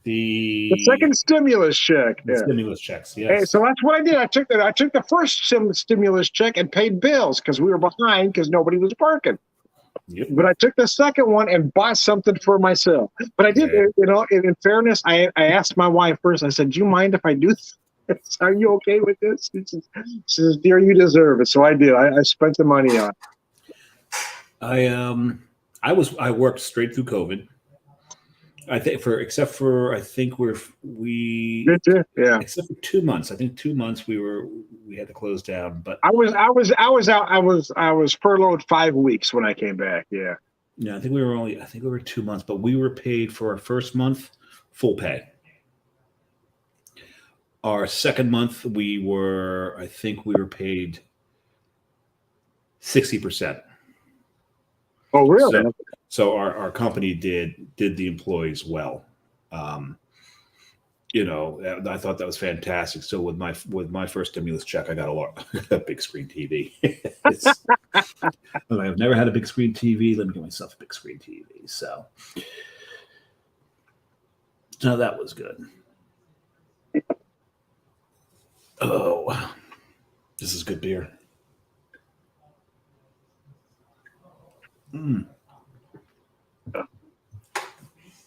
The second stimulus check. The stimulus checks, yes. Hey, so that's what I did. I took the first stimulus check and paid bills because we were behind because nobody was working. Yep. But I took the second one and bought something for myself. But I did, in fairness, I asked my wife first. I said, "Do you mind if I do this? Are you okay with this?" She says, "Dear, you deserve it." So I did. I spent the money on it. I worked straight through COVID. I think I think we Did you? Yeah. except for 2 months. I think 2 months we had to close down. But I was out. I was furloughed 5 weeks when I came back. Yeah. yeah, I think we were 2 months, but we were paid for our first month full pay. Our second month I think we were paid 60%. Oh, really? So our company did the employees well. Um, I thought that was fantastic. So with my first stimulus check, I got a big screen TV. I've never had a big screen TV. Let me get myself a big screen TV. So that was good. Oh, this is good beer.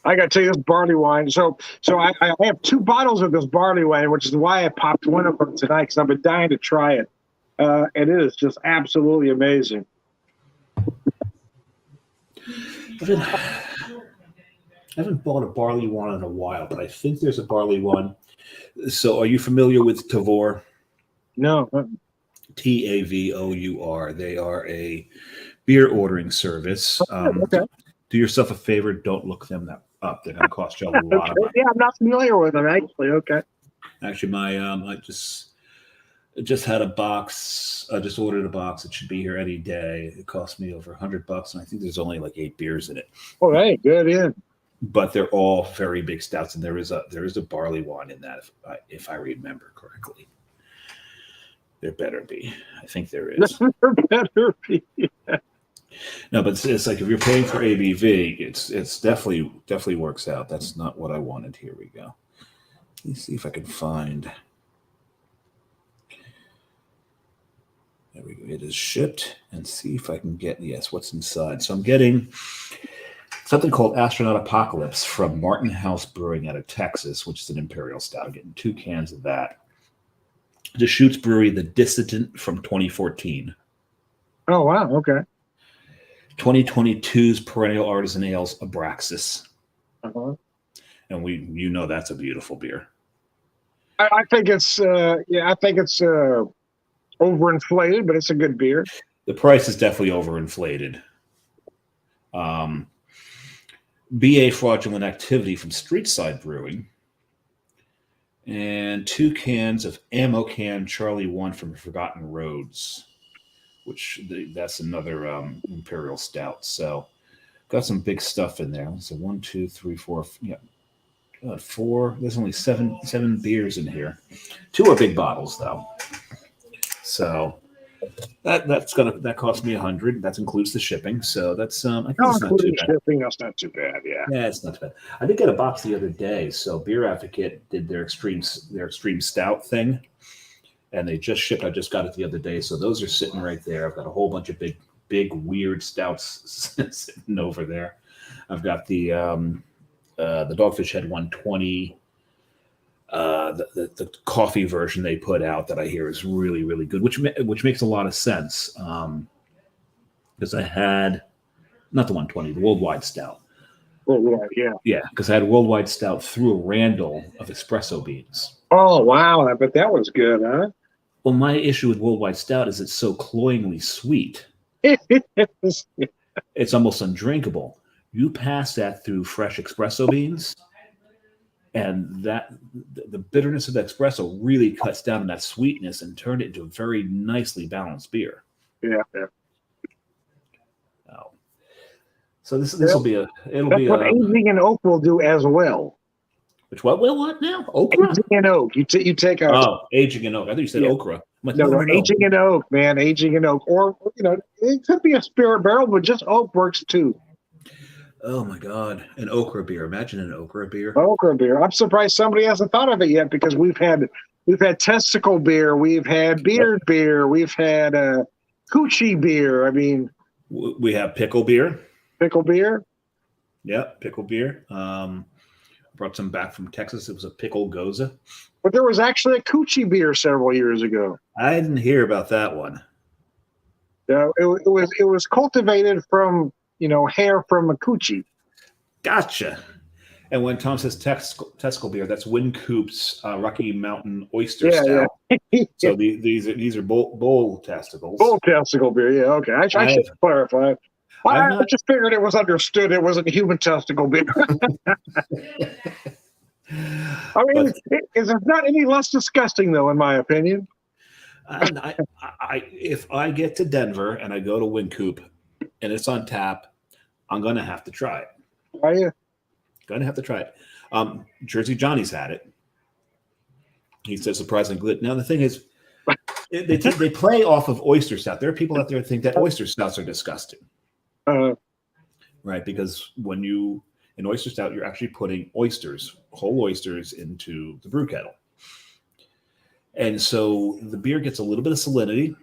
I got to tell you this barley wine. So I have 2 bottles of this barley wine, which is why I popped one of them tonight because I've been dying to try it, and it is just absolutely amazing. I haven't bought a barley one in a while, but I think there's a barley one. So, are you familiar with Tavour? No. Tavour. They are a beer ordering service. Okay. Do yourself a favor. Don't look them up. They're going to cost you a lot of money. Yeah, I'm not familiar with them actually. Okay. Actually, I just had a box. I just ordered a box. It should be here any day. It cost me over $100, and I think there's only like 8 beers in it. Oh, hey, good in. But they're all very big stouts, and there is a barley wine in that, if I remember correctly. There better be. I think there is. There better be. No, but it's like if you're paying for ABV, it's definitely works out. That's not what I wanted. Here we go. Let me see if I can find. There we go. It is shipped, and see if I can get what's inside. So I'm getting something called Astronaut Apocalypse from Martin House Brewing out of Texas, which is an imperial stout. I'm getting 2 cans of that. Deschutes Brewery, The Dissident from 2014. Oh, wow. Okay. 2022's Perennial Artisan Ales, Abraxas. Uh-huh. And that's a beautiful beer. I think it's overinflated, but it's a good beer. The price is definitely overinflated. BA Fraudulent Activity from Streetside Brewing. And 2 cans of Ammo Can Charlie 1 from Forgotten Roads, that's another imperial stout. So got some big stuff in there. So 1, 2, 3, 4. Yeah, 4. There's only seven beers in here. 2 are big bottles though. So that cost me $100. That includes the shipping. So that's I think it's not too bad. Shipping, that's not too bad. Yeah. Yeah, it's not too bad. I did get a box the other day. So Beer Advocate did their extreme stout thing, and they just shipped. I just got it the other day. So those are sitting right there. I've got a whole bunch of big weird stouts sitting over there. I've got the Dogfish Head 120. The coffee version they put out that I hear is really, really good, which makes a lot of sense. Because I had not the 120, the Worldwide Stout. Oh, yeah. Because I had Worldwide Stout through a Randall of espresso beans. Oh, wow. But that was good, huh? Well, my issue with Worldwide Stout is it's so cloyingly sweet. It's almost undrinkable. You pass that through fresh espresso beans, and the bitterness of the espresso really cuts down on that sweetness and turned it into a very nicely balanced beer. Yeah. Oh. So this will be a what aging in oak will do as well. Which what now? Okra? Aging in oak. You take a aging in oak. I thought you said okra. Like, no, aging in oak, man. Aging in oak, or it could be a spirit barrel, but just oak works too. Oh my God, an okra beer! Imagine an okra beer. Okra beer. I'm surprised somebody hasn't thought of it yet, because we've had testicle beer, we've had beard beer, we've had coochie beer. I mean, we have pickle beer. Pickle beer. Yeah, pickle beer. Brought some back from Texas. It was a pickle goza. But there was actually a coochie beer several years ago. I didn't hear about that one. It was cultivated from hair from a coochie. Gotcha. And when Tom says testicle beer, that's Wincoop's Rocky Mountain Oyster Yeah, Stout. yeah. So these are bull testicles. Bull testicle beer. Yeah, okay. I should clarify. I just figured it was understood. It wasn't human testicle beer. I mean, it's not any less disgusting, though, in my opinion. If I get to Denver and I go to Wincoop and it's on tap, I'm going to have to try it. Are you? Going to have to try it. Jersey Johnny's had it. He says surprisingly good. Now, the thing is, they play off of oyster stout. There are people out there that think that oyster stouts are disgusting. Right? Because in oyster stout, you're actually putting whole oysters into the brew kettle. And so the beer gets a little bit of salinity.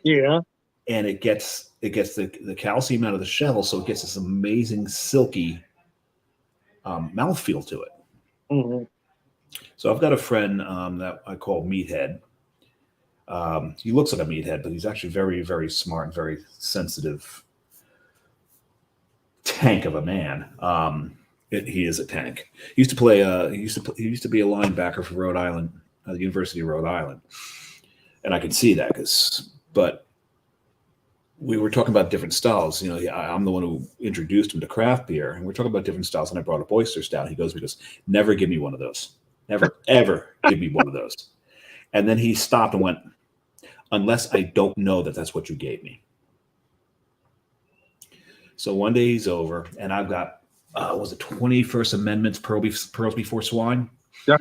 Yeah. And it gets the calcium out of the shell, so it gets this amazing silky mouthfeel to it. Mm-hmm. So I've got a friend that I call Meathead. He looks like a meathead, but he's actually very, very smart and very sensitive tank of a man. He is a tank. He used to play. He used to be a linebacker for Rhode Island, the University of Rhode Island, and I can see that but we were talking about different styles. I'm the one who introduced him to craft beer, and we're talking about different styles. And I brought up oyster stout. He goes, "Never give me one of those. Never, ever give me one of those." And then he stopped and went, "Unless I don't know that that's what you gave me." So one day he's over, and I've got, was it 21st Amendment's Pearls Before Swine? Yeah.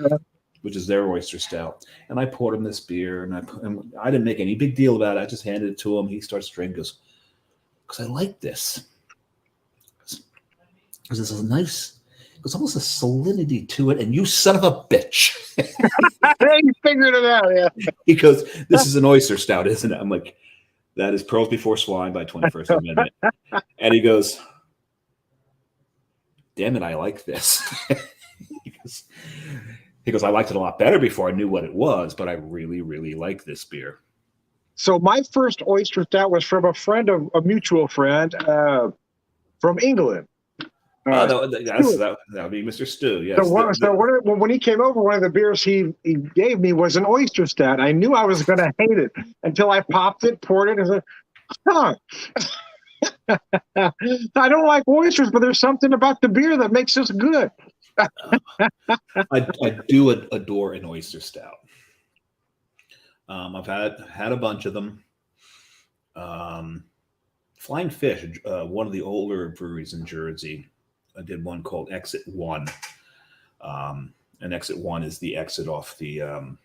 Which is their oyster stout. And I poured him this beer, and I didn't make any big deal about it. I just handed it to him. He starts drinking, goes, "Because I like this. Because there's a nice, there's almost a salinity to it, and you son of a bitch." You figured it out, yeah. He goes, "This is an oyster stout, isn't it?" I'm like, "That is Pearls Before Swine by 21st Amendment." And he goes, "Damn it, I like this." He goes, "I liked it a lot better before I knew what it was, but I really, really like this beer." So my first oyster stout was from a mutual friend from England. That would be Mr. Stu. Yes. When he came over, one of the beers he gave me was an oyster stout. I knew I was going to hate it until I popped it, poured it, and said, "Huh." I don't like oysters, but there's something about the beer that makes this good. I do adore an oyster stout. I've had a bunch of them. Flying Fish, one of the older breweries in Jersey, I did one called Exit One. And Exit One is the exit off the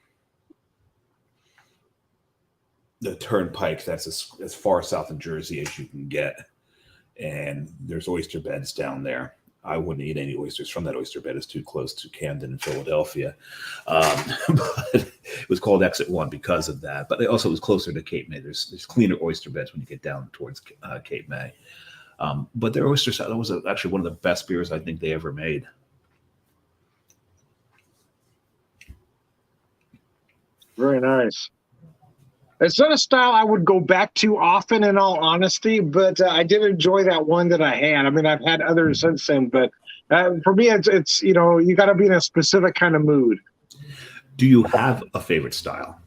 turnpike that's as far south in Jersey as you can get. And there's oyster beds down there. I wouldn't eat any oysters from that oyster bed. It's too close to Camden and Philadelphia. But it was called Exit One because of that. But it also was closer to Cape May. There's cleaner oyster beds when you get down towards Cape May. But their oyster stout was actually one of the best beers I think they ever made. Very nice. It's not a style I would go back to often, in all honesty, but I did enjoy that one that I had. I mean, I've had others since then, but for me, it's you got to be in a specific kind of mood. Do you have a favorite style?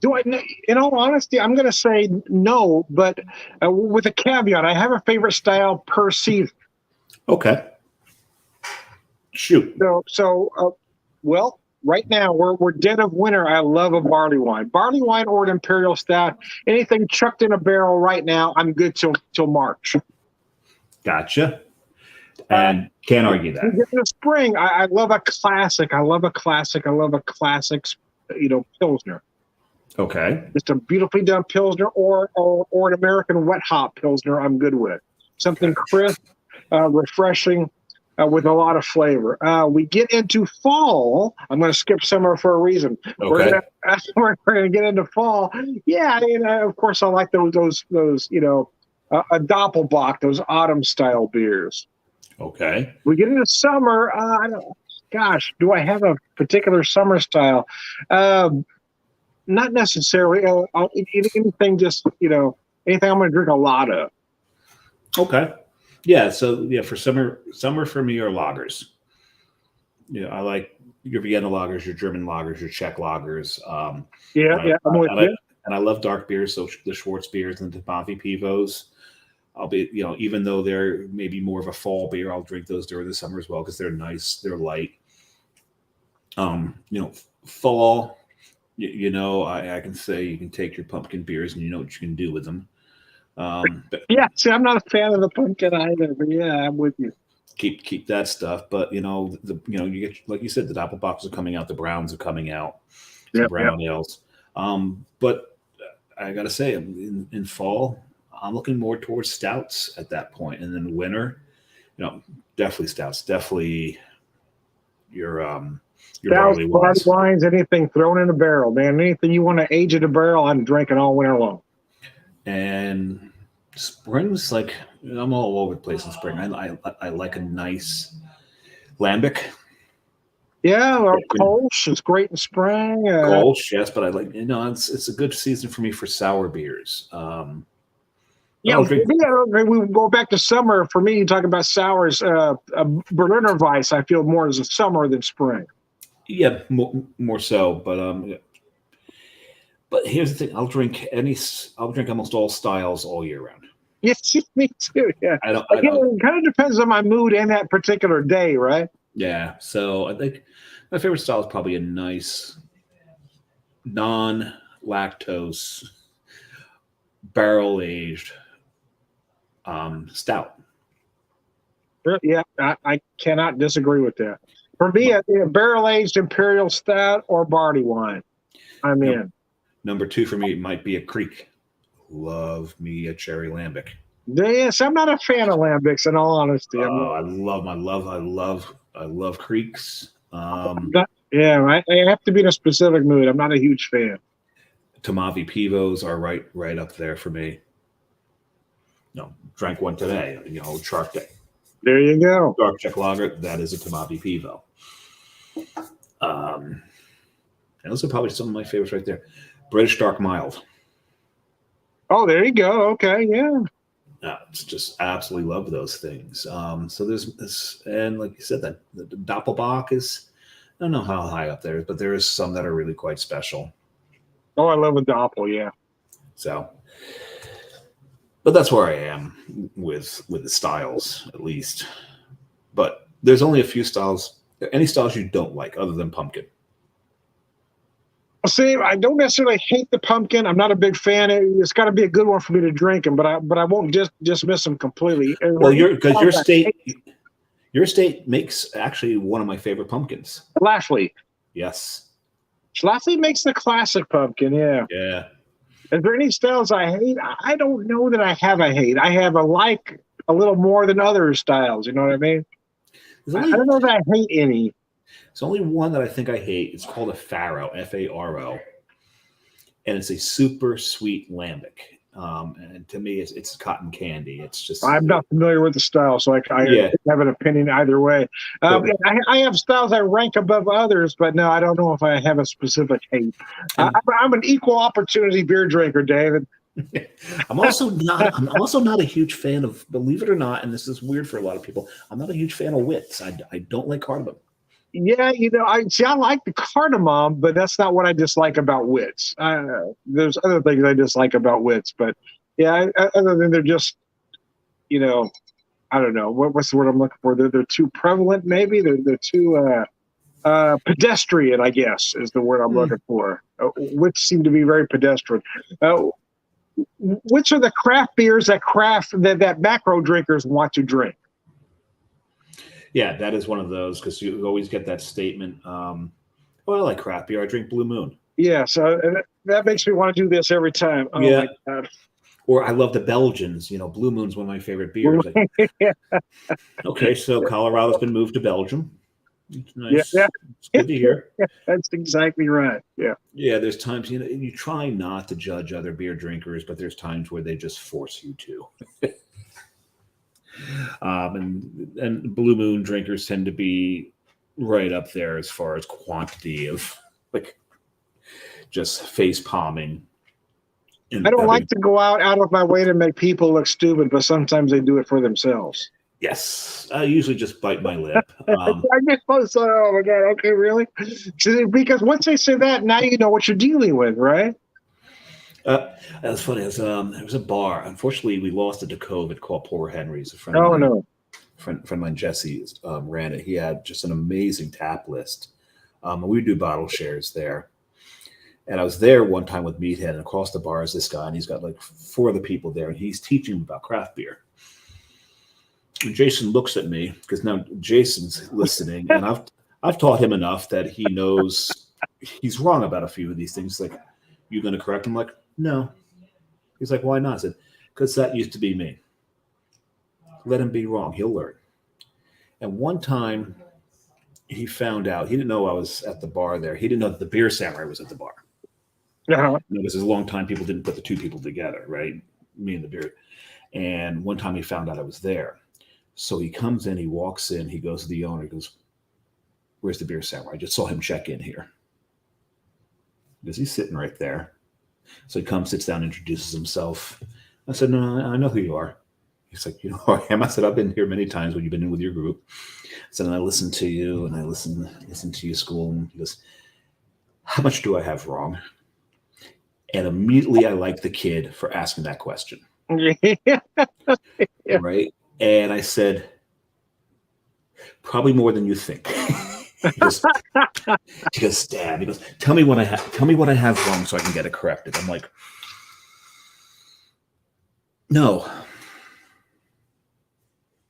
In all honesty, I'm going to say no, but with a caveat. I have a favorite style per season. Okay. Shoot. Well, right now we're dead of winter. I love a barley wine or an imperial stout. Anything chucked in a barrel right now, I'm good till March. Gotcha. And can't argue that. In the spring, I love a classic. I love a classic, Pilsner. Okay. Just a beautifully done Pilsner or an American wet hop Pilsner I'm good with. Something crisp, refreshing, with a lot of flavor. We get into fall. I'm going to skip summer for a reason. Okay. We're going to get into fall. Yeah, of course I like those a Doppelbock, those autumn style beers. Okay. We get into summer. Do I have a particular summer style? Not necessarily. Anything, just anything I'm going to drink a lot of. Okay. Yeah. So yeah, for summer for me are lagers. Yeah, I like your Vienna lagers, your German lagers, your Czech lagers, Yeah, and I, yeah, I'm with and I you. and I love dark beers. So the Schwartz beers and the Tomavi Pivos. I'll be, even though they're maybe more of a fall beer, I'll drink those during the summer as well because they're nice, they're light. Fall, I can say you can take your pumpkin beers and you know what you can do with them. But Yeah, see, I'm not a fan of the pumpkin either, but yeah, I'm with you. keep that stuff. But you get, like you said, the Doppelbocks are coming out, the Browns are coming out, some Yep, yep. brown ales. But I gotta say, in fall, I'm looking more towards stouts at that point, and then winter, definitely stouts, definitely your um your Stouts, barley barley wines, wines, anything thrown in a barrel, man. Anything you want to age in a barrel, I'm drinking all winter long. and spring's like I'm all over the place in spring. I like a nice lambic. Yeah, or Kolsch is great in spring. Kolsch, yes, but I like it's a good season for me for sour beers. Yeah, I'll drink. we go back to summer. For me, you talk about sours. Berliner Weiss, I feel more as a summer than spring. Yeah, more so, but here's the thing: I'll drink almost all styles all year round. Yes, me too. Yeah, I again, don't. it kind of depends on my mood and that particular day, right? Yeah, so I think my favorite style is probably a nice non-lactose barrel aged stout. Yeah, I cannot disagree with that. For me, a barrel aged imperial stout or barley wine, I'm Num- in. Number two for me might be a Creek. Love me a cherry lambic. Yes, I'm not a fan of lambics. In all honesty, I'm not. I love Creeks. Yeah, I have to be in a specific mood. I'm not a huge fan. Tomavi Pivos are right up there for me. Drank one today. There you go. Dark Czech lager. That is a Tomavi Pivo. Um, and those are probably some of my favorites right there. British Dark Mild. Oh, there you go. Okay, yeah. It's just absolutely love those things. So there's this, and like you said, that the Doppelbock is, I don't know how high up there is, but there is some that are really quite special. Oh, I love a doppel. Yeah. So, but that's where I am with the styles, at least. But there's only a few styles. Any styles you don't like other than pumpkin? See, I don't necessarily hate the pumpkin. I'm not a big fan. It's got to be a good one for me to drink them, but I won't just dismiss them completely. Well, your state makes actually one of my favorite pumpkins. Schlafly. Yes. Schlafly makes the classic pumpkin. Yeah. Yeah. Is there any styles I hate? I don't know that I have a hate. I have a like a little more than other styles. You know what I mean? I don't know that I hate any. There's only one that I think I hate. It's called a Faro, Faro, and it's a super sweet lambic. And to me, it's cotton candy. It's just I'm not familiar with the style, so I have an opinion either way. I have styles I rank above others, but no, I don't know if I have a specific hate. I'm an equal opportunity beer drinker, David. I'm also not a huge fan of, believe it or not, and this is weird for a lot of people, I'm not a huge fan of wits. I don't like cardamom. Yeah, I like the cardamom, but that's not what I dislike about wits. There's other things I dislike about wits, but yeah, other than they're just, I don't know what's the word I'm looking for. They're too prevalent, maybe. They're too pedestrian, I guess, is the word I'm looking for. Wits seem to be very pedestrian. Which are the craft beers that macro drinkers want to drink? Yeah, that is one of those because you always get that statement. I like craft beer. I drink Blue Moon. Yeah, so that makes me want to do this every time. Oh yeah. My God. Or I love the Belgians. Blue Moon's one of my favorite beers. Yeah. Okay, so Colorado's been moved to Belgium. It's nice. Yeah. It's good to hear. That's exactly right. Yeah. Yeah, there's times you try not to judge other beer drinkers, but there's times where they just force you to. And Blue Moon drinkers tend to be right up there as far as quantity of just face palming. I don't like to go out of my way to make people look stupid, but sometimes they do it for themselves. Yes, I usually just bite my lip. I guess so. Oh my God. Okay, really? Because once they say that, now you know what you're dealing with, right? That's funny. There was a bar. Unfortunately, we lost it to COVID called Poor Henry's. A friend of Oh mine, no. friend of mine, Jesse, ran it. He had just an amazing tap list. And we would do bottle shares there. And I was there one time with Meathead, and across the bar is this guy, and he's got like 4 other people there, and he's teaching them about craft beer. And Jason looks at me because now Jason's listening, and I've taught him enough that he knows he's wrong about a few of these things. Like, you going to correct him? Like, no. He's like, why not? I said, because that used to be me. Let him be wrong. He'll learn. And one time he found out, he didn't know I was at the bar there. He didn't know that the beer samurai was at the bar. Uh-huh. Because a long time people didn't put the 2 people together, right? Me and the beer. And one time he found out I was there. So he comes in, he walks in, he goes to the owner, he goes, where's the beer samurai? I just saw him check in here. Because he's sitting right there. So he comes, sits down, introduces himself. I said, no, I know who you are. He's like, you know who I am? I said, I've been here many times when you've been in with your group. I said, and I listen to you, and I listen to your school. And he goes, how much do I have wrong? And immediately I liked the kid for asking that question. Yeah. Right? And I said, probably more than you think. He goes, Dad. He goes, tell me what I have wrong so I can get it corrected. I'm like, no.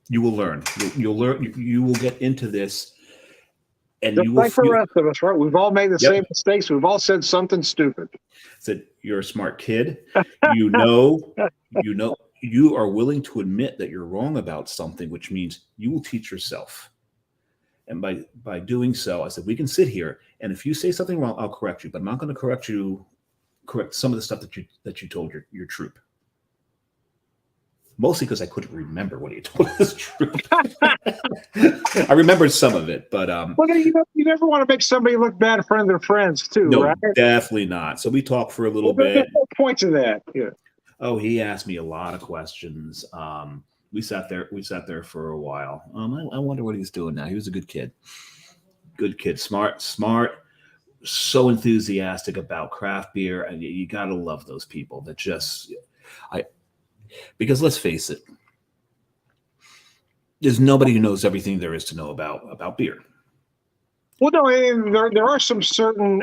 You will learn. You'll learn. You will get into this, and Just you will. Like the rest of us, right? We've all made the Yep. same mistakes. We've all said something stupid. Said you're a smart kid. You know. You are willing to admit that you're wrong about something, which means you will teach yourself. And by doing so, I said, we can sit here, and if you say something wrong, I'll correct you. But I'm not going to correct some of the stuff that you told your troop. Mostly because I couldn't remember what he told his troop. I remembered some of it, but well, you never want to make somebody look bad in front of their friends, too, no, right? definitely not. So we talked for a little bit. There's no point to that. Yeah. Oh, he asked me a lot of questions. We sat there for a while. I wonder what he's doing now. He was a good kid, smart, so enthusiastic about craft beer, and you gotta love those people that just, because let's face it, there's nobody who knows everything there is to know about beer. Well, no, there are some certain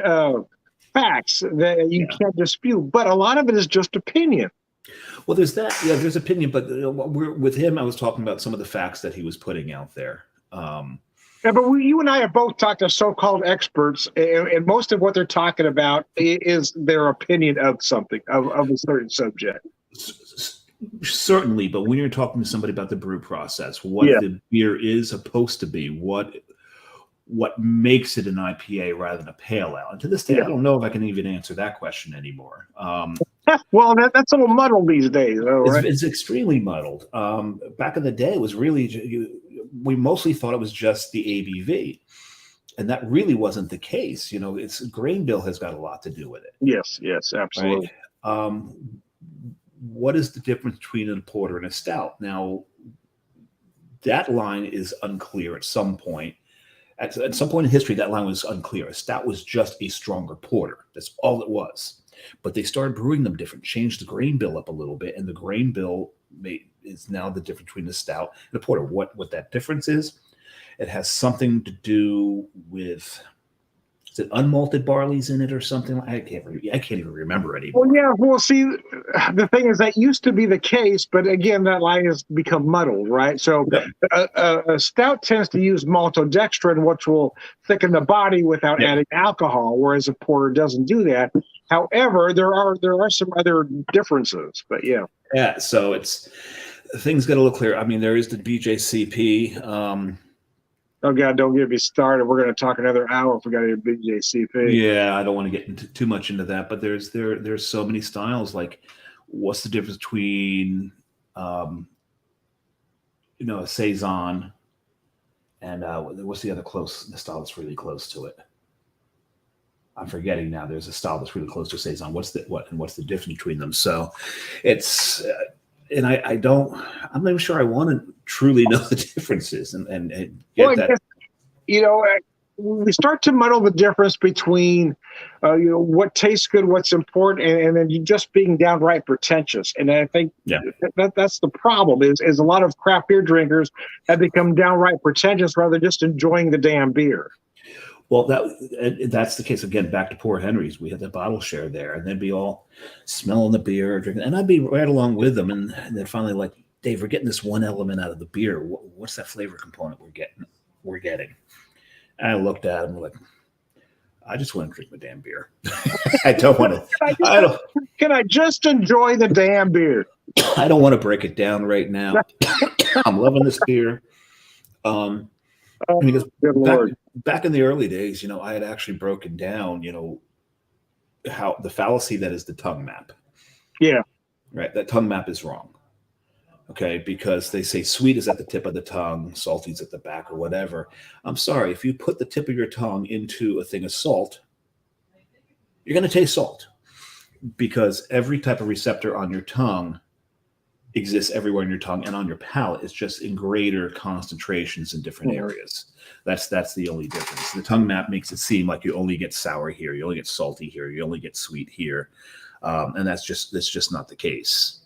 facts that you can't dispute, but a lot of it is just opinion. Well, there's that. Yeah, there's opinion, but with him, I was talking about some of the facts that he was putting out there. Yeah, but you and I have both talked to so-called experts, and most of what they're talking about is their opinion of something, of a certain subject. Certainly, but when you're talking to somebody about the brew process, what the beer is supposed to be, what makes it an IPA rather than a pale ale, and to this day, I don't know if I can even answer that question anymore. Well, that's a little muddled these days, though, right? It's extremely muddled. Back in the day, it was really we mostly thought it was just the ABV, and that really wasn't the case. It's grain bill has got a lot to do with it. Yes, absolutely. Right? What is the difference between a porter and a stout? Now, that line is unclear at some point. At some point in history, that line was unclear. A stout was just a stronger porter. That's all it was. But they started brewing them different, changed the grain bill up a little bit, and the grain bill is now the difference between the stout and the porter. What that difference is, it has something to do with, is it unmalted barley's in it or something? I can't even remember anymore. Well, yeah. Well, see, the thing is that used to be the case, but again, that line has become muddled, right? So a stout tends to use maltodextrin, which will thicken the body without adding alcohol, whereas a porter doesn't do that. However, there are some other differences, but yeah. Yeah, so things get a little clear. I mean, there is the BJCP. Oh God, don't get me started. We're going to talk another hour if we got a BJCP. Yeah, I don't want to get too much into that, but there's so many styles. Like, what's the difference between a saison and what's the other style that's really close to it? I'm forgetting now. There's a style that's really close to saison. What's the difference between them? So it's and I don't. I'm not even sure I want to truly know the differences and Well, get I that. guess, you know, we start to muddle the difference between, what tastes good, what's important, and then you just being downright pretentious. And I think Yeah. that's the problem is a lot of craft beer drinkers have become downright pretentious rather than just enjoying the damn beer. Well, that's the case again. Back to Poor Henry's, we had the bottle share there, and they'd be all smelling the beer, drinking, and I'd be right along with them. And then finally, like, Dave, we're getting this one element out of the beer. What's that flavor component we're getting? And I looked at him like, I just want to drink my damn beer. I don't want to. Can I just enjoy the damn beer? I don't want to break it down right now. I'm loving this beer. Because Good Lord. back in the early days, I had actually broken down, how the fallacy that is the tongue map. Yeah. Right. That tongue map is wrong. Okay. Because they say sweet is at the tip of the tongue, salty is at the back or whatever. I'm sorry. If you put the tip of your tongue into a thing of salt, you're going to taste salt because every type of receptor on your tongue exists everywhere in your tongue and on your palate. It's just in greater concentrations in different areas. That's the only difference. The tongue map makes it seem like you only get sour here, you only get salty here, you only get sweet here, and that's just not the case.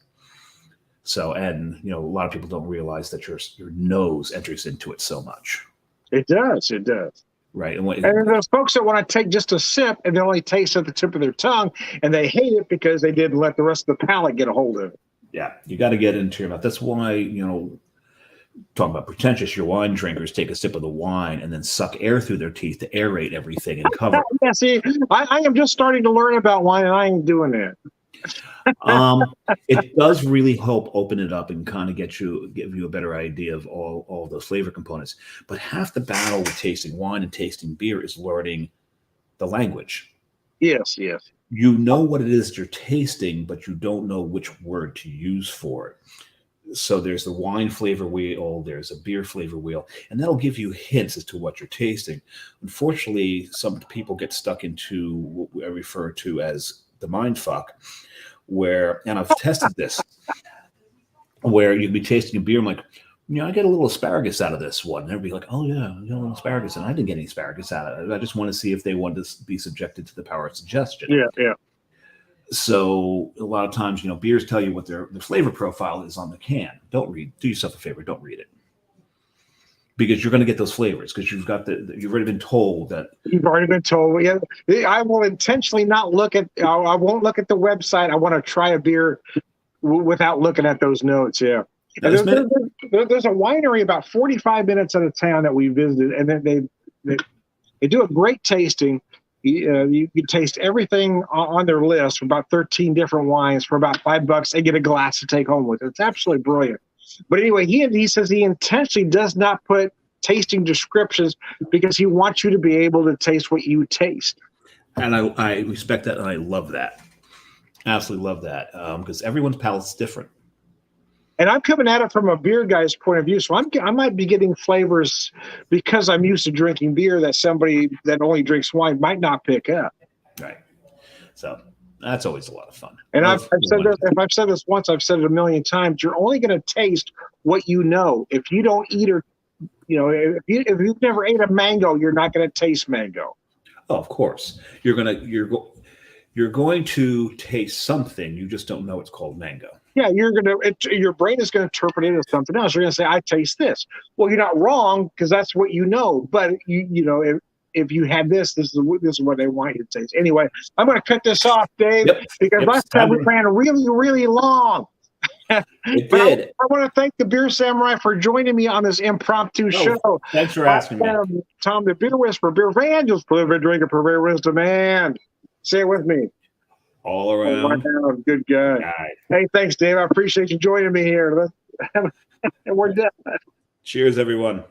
So, and a lot of people don't realize that your nose enters into it so much. It does. Right. And there's folks that want to take just a sip and they only taste at the tip of their tongue, and they hate it because they didn't let the rest of the palate get a hold of it. Yeah, you got to get into your mouth. That's why, talking about pretentious, your wine drinkers take a sip of the wine and then suck air through their teeth to aerate everything and cover. Yeah, see, I am just starting to learn about wine, and I ain't doing that. It does really help open it up and kind of give you a better idea of all those flavor components. But half the battle with tasting wine and tasting beer is learning the language. Yes. You know what it is you're tasting, but you don't know which word to use for it. So there's the wine flavor wheel, there's a beer flavor wheel, and that'll give you hints as to what you're tasting. Unfortunately, some people get stuck into what I refer to as the mind fuck, and I've tested this, where you'd be tasting a beer, I'm like, I get a little asparagus out of this one. And everybody like, oh yeah, I got a little asparagus. And I didn't get any asparagus out of it. I just want to see if they wanted to be subjected to the power of suggestion. Yeah. So a lot of times, beers tell you what their flavor profile is on the can. Don't read. Do yourself a favor. Don't read it. Because you're going to get those flavors because you've already been told that. You've already been told. Yeah, I will intentionally not look at. I won't look at the website. I want to try a beer without looking at those notes. Yeah. There's a winery about 45 minutes out of town that we visited, and then they do a great tasting. You can taste everything on their list for about 13 different wines for about $5. They get a glass to take home with it. It's absolutely brilliant. But anyway, he says he intentionally does not put tasting descriptions because he wants you to be able to taste what you taste. And I respect that, and I love that. Absolutely love that because everyone's palate's different. And I'm coming at it from a beer guy's point of view, so I might be getting flavors because I'm used to drinking beer that somebody that only drinks wine might not pick up. Right. So that's always a lot of fun. And I've said this. If I've said this once, I've said it a million times. You're only going to taste what you know. If you don't eat or, if you've never ate a mango, you're not going to taste mango. Oh, of course, you're going to taste something. You just don't know it's called mango. Yeah, your brain is going to interpret it as something else. You're going to say, I taste this. Well, you're not wrong because that's what you know. But if you had this is what they want you to taste. Anyway, I'm going to cut this off, Dave, because last time we ran really, really long. It did. I want to thank the Beer Samurai for joining me on this impromptu show. Thanks for asking me. Tom, the Beer Whisperer, Beer Evangelist, Beer Drinker, Purveyor Wisdom, and say it with me. All around. Good guy. Hey, thanks, Dave. I appreciate you joining me here. We're done. Cheers, everyone.